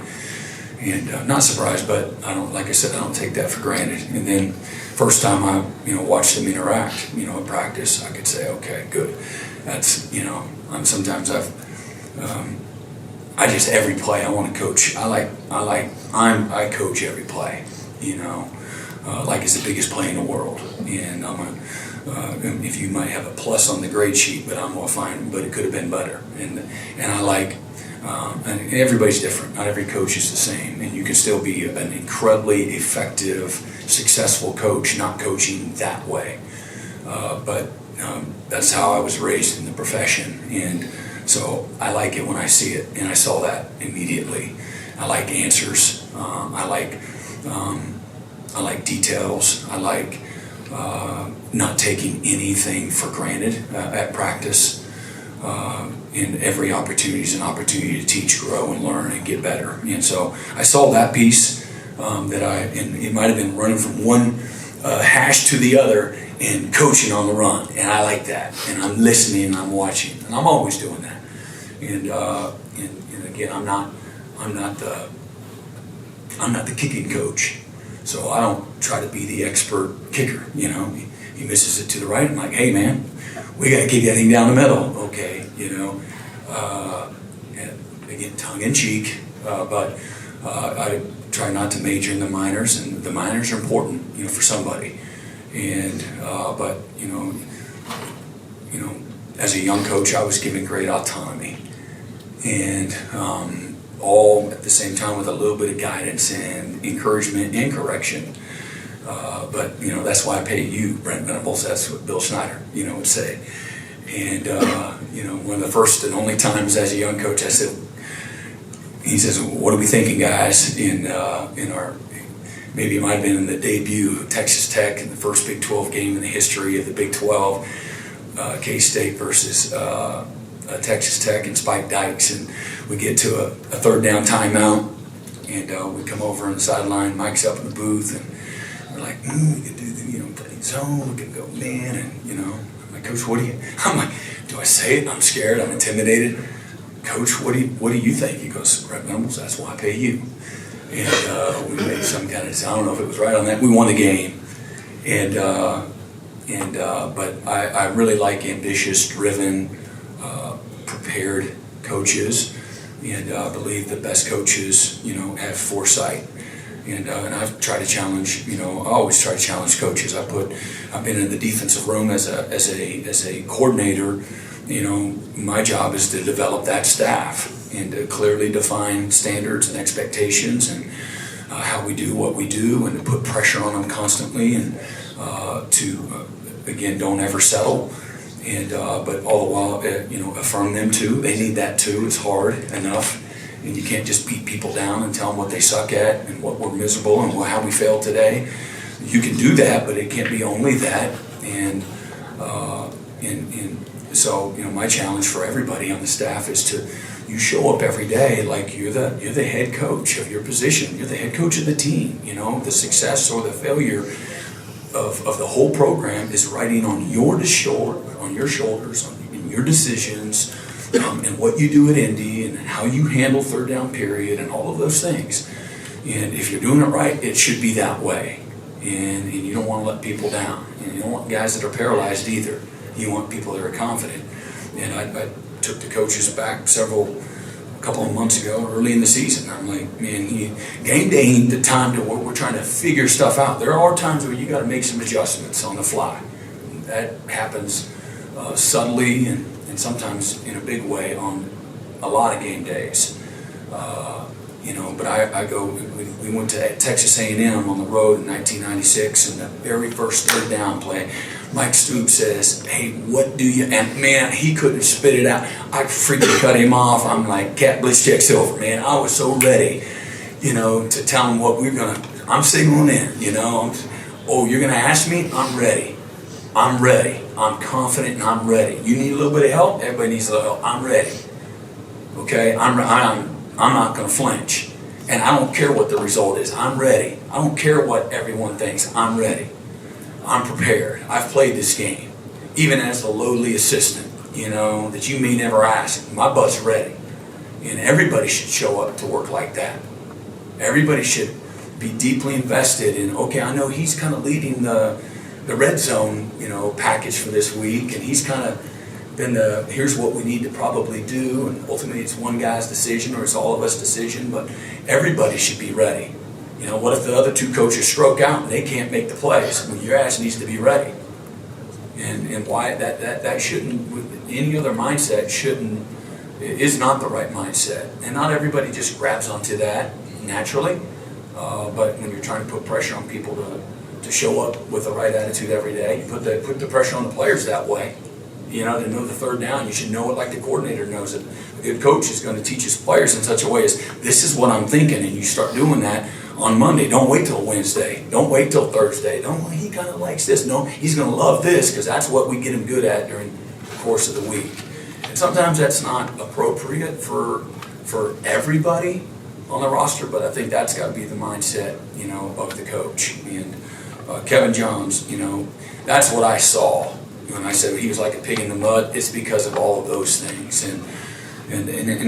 And not surprised, but like I said, I don't take that for granted. And then first time I, watched them interact, at practice, I could say, okay, good. That's, I just, every play I want to coach. I coach every play, like it's the biggest play in the world. And if you might have a plus on the grade sheet, but I'm going to find, but it could have been better. And I like, and everybody's different. Not every coach is the same. And you can still be an incredibly effective, successful coach, not coaching that way. But that's how I was raised in the profession. And so I like it when I see it, and I saw that immediately. I like answers. I like details. I like not taking anything for granted at practice. And every opportunity is an opportunity to teach, grow, and learn, and get better. And so I saw that piece and it might have been running from one hash to the other and coaching on the run, and I like that. And I'm listening, and I'm watching, and I'm always doing that. And again, I'm not the kicking coach, so I don't try to be the expert kicker. He misses it to the right. I'm like, hey man, we got to kick that thing down the middle, okay? And again, tongue in cheek, but I try not to major in the minors, and the minors are important, for somebody. And but as a young coach, I was given great autonomy, and all at the same time with a little bit of guidance and encouragement and correction. But that's why I pay you, Brent Venables. That's what Bill Schneider, would say. And one of the first and only times as a young coach, he says, "What are we thinking, guys?" In our, maybe it might have been in the debut of Texas Tech in the first Big 12 game in the history of the Big 12, K-State versus Texas Tech and Spike Dykes, and we get to a third down timeout, and we come over on the sideline. Mike's up in the booth, and we're like, we could do the, play zone, we could go man, and I'm like, like, Coach, what do you, I'm like, do I say it? I'm scared, I'm intimidated. Coach, what do you think? He goes, Brent Venables, that's why I pay you. And we made some kind of, I don't know if it was right on that. We won the game. But I really like ambitious, driven, prepared coaches. And I believe the best coaches, have foresight. And I've tried to challenge, I always try to challenge coaches. I've been in the defensive room as a coordinator. My job is to develop that staff and to clearly define standards and expectations and how we do what we do, and to put pressure on them constantly, and again, don't ever settle. And but all the while, affirm them too. They need that too. It's hard enough. And you can't just beat people down and tell them what they suck at and what we're miserable and how we failed today. You can do that, but it can't be only that. And so, my challenge for everybody on the staff is you show up every day like you're the head coach of your position. You're the head coach of the team. The success or the failure of the whole program is riding on your shoulders, in your decisions. And what you do at Indy, and how you handle third down period, and all of those things. And if you're doing it right, it should be that way. And you don't want to let people down. And you don't want guys that are paralyzed either. You want people that are confident. And I took the coaches back a couple of months ago, early in the season. I'm like, man, game day ain't the time to where we're trying to figure stuff out. There are times where you got to make some adjustments on the fly. That happens subtly and sometimes in a big way on a lot of game days. But we went to Texas A&M on the road in 1996, and the very first third down play, Mike Stoops says, hey, what do you, and man, he couldn't spit it out. I freaking cut him off. I'm like, Cat Blitzcheck's over, man. I was so ready, to tell him what I'm signaling in, oh, you're going to ask me? I'm ready. I'm confident and I'm ready. You need a little bit of help? Everybody needs a little help. I'm ready. Okay? I'm not going to flinch. And I don't care what the result is. I'm ready. I don't care what everyone thinks. I'm ready. I'm prepared. I've played this game. Even as a lowly assistant, that you may never ask. My butt's ready. And everybody should show up to work like that. Everybody should be deeply invested in, okay, I know he's kind of leading the red zone, package for this week, and he's kind of been here's what we need to probably do, and ultimately it's one guy's decision or it's all of us decision, but everybody should be ready. What if the other two coaches stroke out and they can't make the plays? Well, your ass needs to be ready. And why that shouldn't, any other mindset is not the right mindset. And not everybody just grabs onto that naturally, but when you're trying to put pressure on people to show up with the right attitude every day, you put the pressure on the players that way. To know the third down, you should know it like the coordinator knows it. A good coach is going to teach his players in such a way as, this is what I'm thinking, and you start doing that on Monday. Don't wait till Wednesday. Don't wait till Thursday. He kind of likes this. No, he's going to love this, because that's what we get him good at during the course of the week. And sometimes that's not appropriate for everybody on the roster, but I think that's got to be the mindset, of the coach. And Kevin Johns, that's what I saw when I said he was like a pig in the mud. It's because of all of those things, and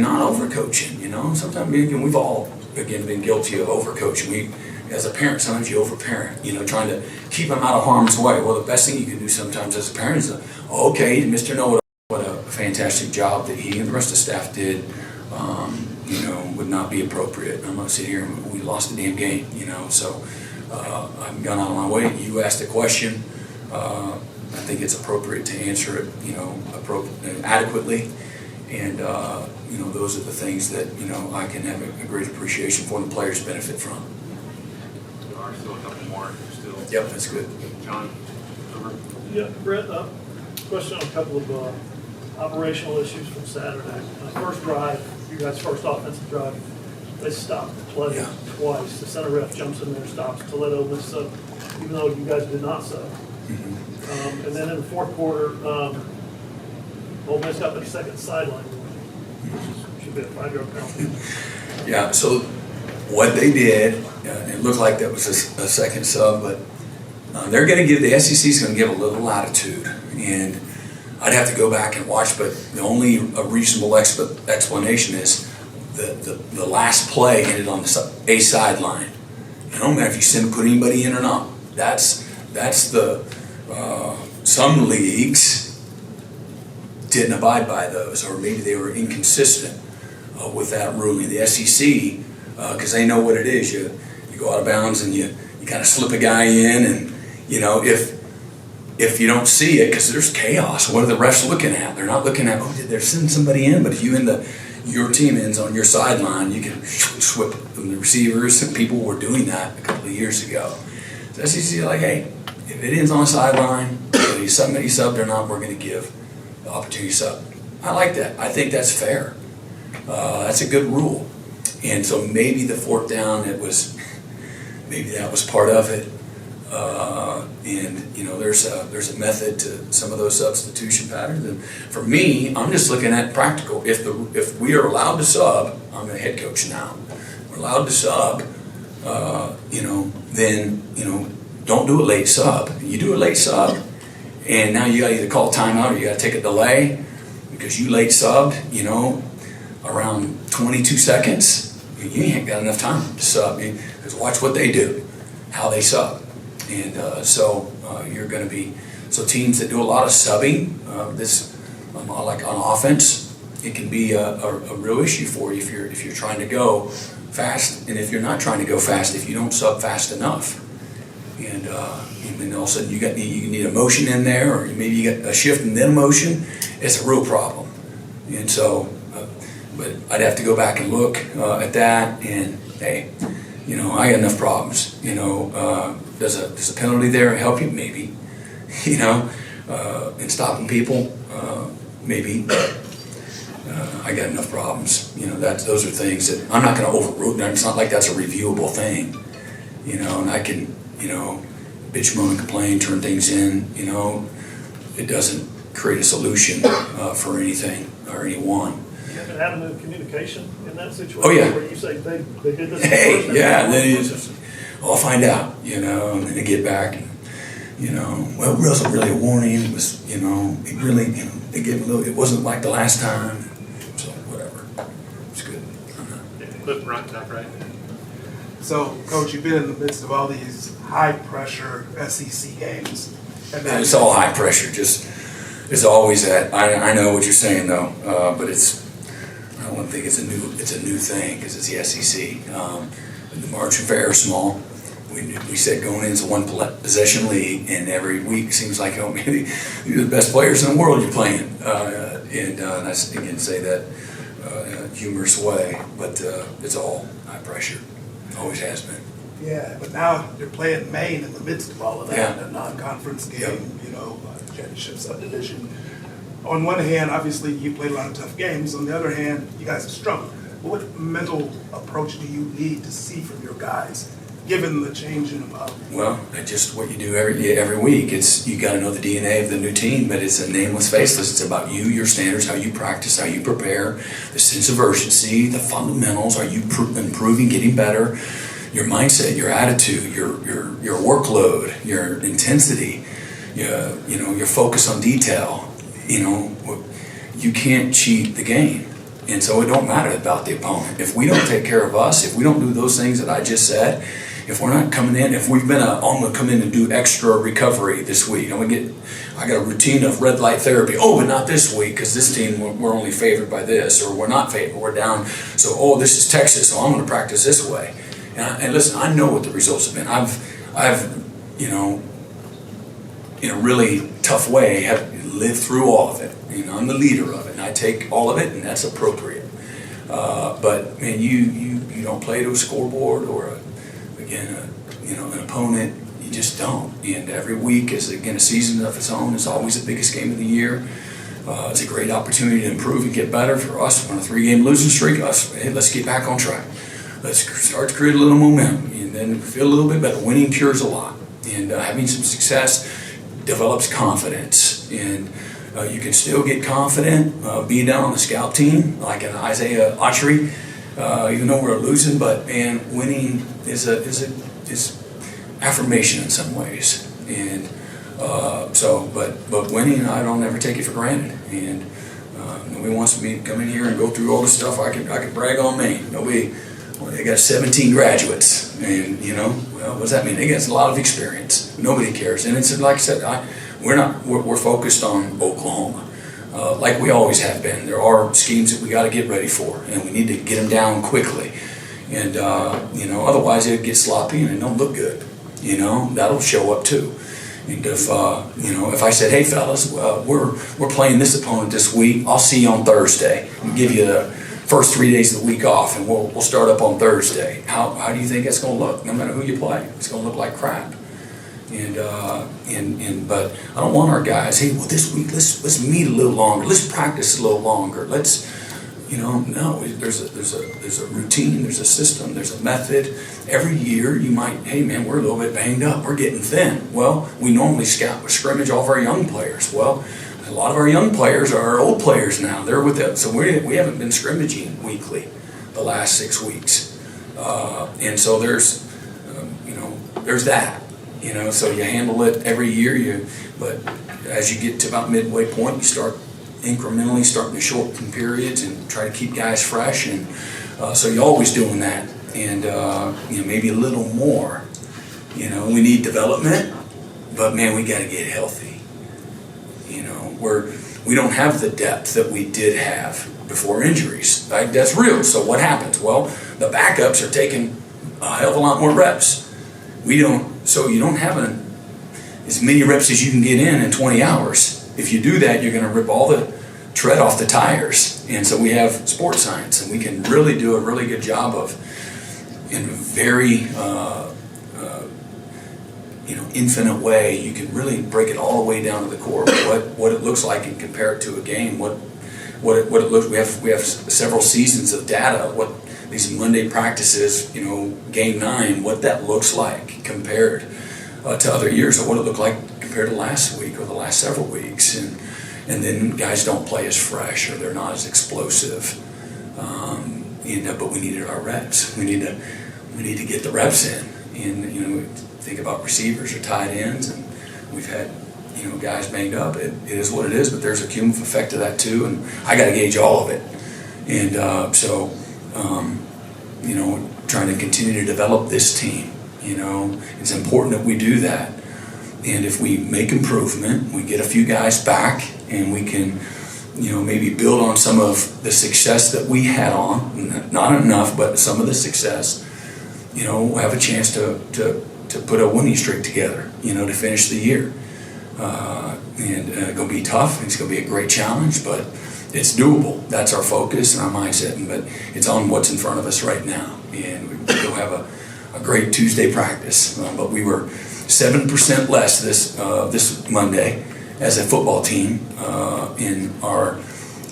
not overcoaching. Sometimes we've all been guilty of overcoaching. As a parent, sometimes you overparent. Trying to keep them out of harm's way. Well, the best thing you can do sometimes as a parent is, okay, Mr. Know what a fantastic job that he and the rest of the staff did. Would not be appropriate. I'm not sitting here and we lost the damn game. So I've gone out of my way. You asked a question. I think it's appropriate to answer it, adequately, and those are the things that I can have a great appreciation for, and the players benefit from. There are still a couple more. Still. Yep, that's good. John, over. Yeah, Brett, question on a couple of operational issues from Saturday. First drive, you guys' first offensive drive, they stopped the play twice. The center ref jumps in there, stops. Toledo was sub, even though you guys did not sub. Mm-hmm. And then in the fourth quarter, Ole Miss got their second sideline, which should be a 5-yard penalty. Yeah, so what they did, it looked like that was a second sub, but they're going to give, the SEC is going to give a little latitude. And I'd have to go back and watch, but the only reasonable explanation is the last play ended on a sideline. It don't matter if you put anybody in or not. That's the, some leagues didn't abide by those, or maybe they were inconsistent with that ruling. The SEC, because they know what it is, you go out of bounds and you kind of slip a guy in, and if you don't see it, because there's chaos, what are the refs looking at? They're not looking at, oh, did they send somebody in? But if your team ends on your sideline, you can swip from the receivers, and people were doing that a couple of years ago. So SEC is like, hey, if it ends on a sideline, whether you subbed or not, we're going to give the opportunity to sub. I like that. I think that's fair. That's a good rule. And so maybe the fourth down, maybe that was part of it. And there's a method to some of those substitution patterns. And for me, I'm just looking at practical. If we are allowed to sub, I'm a head coach now. We're allowed to sub. Then don't do a late sub. You do a late sub, and now you got to either call timeout or you got to take a delay because you late subbed. Around 22 seconds, you ain't got enough time to sub. Because watch what they do, how they sub. And you're going to be, so teams that do a lot of subbing, like on offense, it can be a real issue for you if you're trying to go fast, and if you're not trying to go fast, if you don't sub fast enough. And then all of a sudden you need a motion in there, or maybe you get a shift and then a motion. It's a real problem. And so, but I'd have to go back and look at that, and hey, I got enough problems. Does a penalty there help you? Maybe. In stopping people, maybe. I got enough problems. Those are things that I'm not going to overrule. It's not like that's a reviewable thing. And I can, bitch, moan, and complain, turn things in. It doesn't create a solution for anything or anyone. You have an avenue of communication in that situation? Oh, yeah. Where you say they did this? Hey, yeah, and then I'll find out, and then they get back, well, it wasn't really a warning. It was, it really, they gave a little, it wasn't like the last time. So, whatever. It's good. Cliff Rontok, right? So, Coach, you've been in the midst of all these high-pressure SEC games. And it's all high pressure. It's always that. I know what you're saying, though, but I don't think it's a new thing because it's the SEC. The margin for error is small. We said going into one possession league, and every week seems like maybe you're the best players in the world you're playing. And I again say that in a humorous way, but it's all high pressure. Always has been. Yeah, but now you're playing Maine in the midst of all of that, Yeah. a non-conference game, championship subdivision. On one hand, obviously, you played a lot of tough games. On the other hand, you guys have struggled. What mental approach do you need to see from your guys, given the change in Well, that's just what you do every week. You got to know the DNA of the new team, but it's a nameless, faceless. It's about you, your standards, how you practice, how you prepare, the sense of urgency, the fundamentals. Are you improving, getting better? Your mindset, your attitude, your workload, your intensity, your focus on detail. You can't cheat the game. And so it don't matter about the opponent. If we don't take care of us, if we don't do those things that I just said, if we're not coming in, if we've been I'm going to come in and do extra recovery this week. I got a routine of red light therapy. Oh, but not this week because this team, we're only favored by this, or we're not favored, we're down. So, this is Texas, so I'm going to practice this way. And listen, I know what the results have been. I've in a really tough way, have lived through all of it. I'm the leader of it, and I take all of it, and that's appropriate. But man, you don't play to a scoreboard or an opponent. You just don't. And every week is again a season of its own. It's always the biggest game of the year. It's a great opportunity to improve and get better for us on a 3-game losing streak. Hey, let's get back on track. Let's start to create a little momentum, and then feel a little bit better. Winning cures a lot, and having some success develops confidence. And you can still get confident being down on the scout team, like an Isaiah Autry, even though we're losing. But man, winning is affirmation in some ways, and But winning, I don't ever take it for granted. And nobody wants me to come in here and go through all this stuff. I can brag on me. Nobody. Well, they got 17 graduates, and well, what does that mean? They got a lot of experience. Nobody cares, and it's like I said, we're focused on Oklahoma, like we always have been. There are schemes that we got to get ready for, and we need to get them down quickly. And otherwise it gets sloppy and it don't look good. That'll show up too. And if I said, hey fellas, we're playing this opponent this week. I'll see you on Thursday and give you the first 3 days of the week off, and we'll start up on Thursday. How do you think it's going to look? No matter who you play, it's going to look like crap. But I don't want our guys. Hey, well, this week let's meet a little longer. Let's practice a little longer. No. There's a routine. There's a system. There's a method. Every year you might. Hey, man, we're a little bit banged up. We're getting thin. Well, we normally scrimmage all of our young players. Well, a lot of our young players are old players now. They're with us, so we haven't been scrimmaging weekly the last 6 weeks, and so there's that. So you handle it every year. But as you get to about midway point, you start incrementally starting to shorten periods and try to keep guys fresh, and so you're always doing that, and maybe a little more. We need development, but man, we got to get healthy. We don't have the depth that we did have before injuries. Right? That's real. So what happens? Well, the backups are taking a hell of a lot more reps. We don't. So you don't have as many reps as you can get in 20 hours. If you do that, you're going to rip all the tread off the tires. And so we have sports science, and we can really do a really good job of, in a very infinite way, you can really break it all the way down to the core. What it looks like and compare it to a game. What it looks. We have several seasons of data. What these Monday practices, game 9, what that looks like compared to other years, or what it looked like compared to last week or the last several weeks, and then guys don't play as fresh or they're not as explosive. But we needed our reps. We need to get the reps in, and think about receivers or tight ends, and we've had guys banged up. It is what it is, but there's a cumulative effect to that too, and I got to gauge all of it. And trying to continue to develop this team. It's important that we do that. And if we make improvement, we get a few guys back, and we can, maybe build on some of the success that we had on. Not enough, but some of the success. We'll have a chance to put a winning streak together. To finish the year. And it's going to be tough. It's going to be a great challenge, but it's doable. That's our focus and our mindset. But it's on what's in front of us right now. And we'll have a great Tuesday practice. But we were 7% less this Monday as a football team in our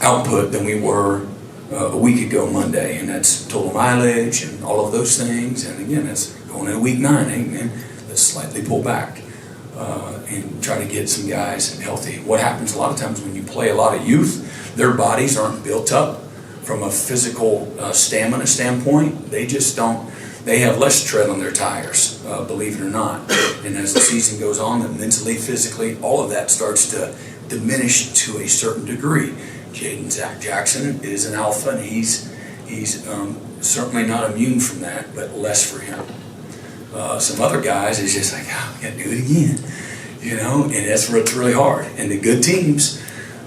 output than we were a week ago Monday, and that's total mileage and all of those things. And again, that's going into week 9. Hey, man, let's slightly pull back and try to get some guys healthy. What happens a lot of times when you play a lot of youth, their bodies aren't built up from a physical stamina standpoint. They just don't. They have less tread on their tires, believe it or not. And as the season goes on, mentally, physically, all of that starts to diminish to a certain degree. Zach Jackson is an alpha, and he's certainly not immune from that, but less for him. Some other guys, it's just like, we got to do it again, and that's where it's really hard. And the good teams,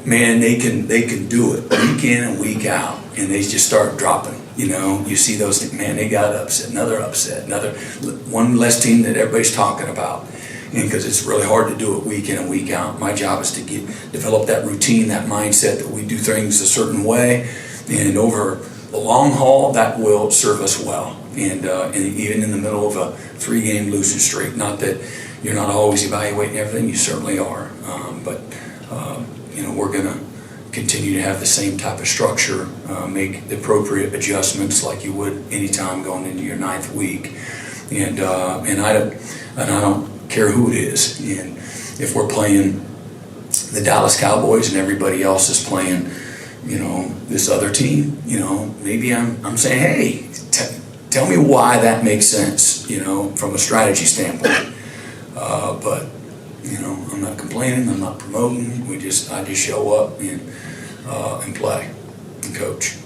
man, they can do it week in and week out, and they just start dropping. You see those, man, they got another one less team that everybody's talking about. And because it's really hard to do it week in and week out. My job is to develop that routine, that mindset that we do things a certain way, and over the long haul, that will serve us well. And even in the middle of a 3-game losing streak, not that you're not always evaluating everything, you certainly are. But we're going to continue to have the same type of structure, make the appropriate adjustments like you would anytime going into your 9th week. And I don't care who it is. And if we're playing the Dallas Cowboys and everybody else is playing, this other team, maybe I'm saying, hey, tell me why that makes sense, from a strategy standpoint. But You know, I'm not complaining, I'm not promoting, I just show up and play and coach.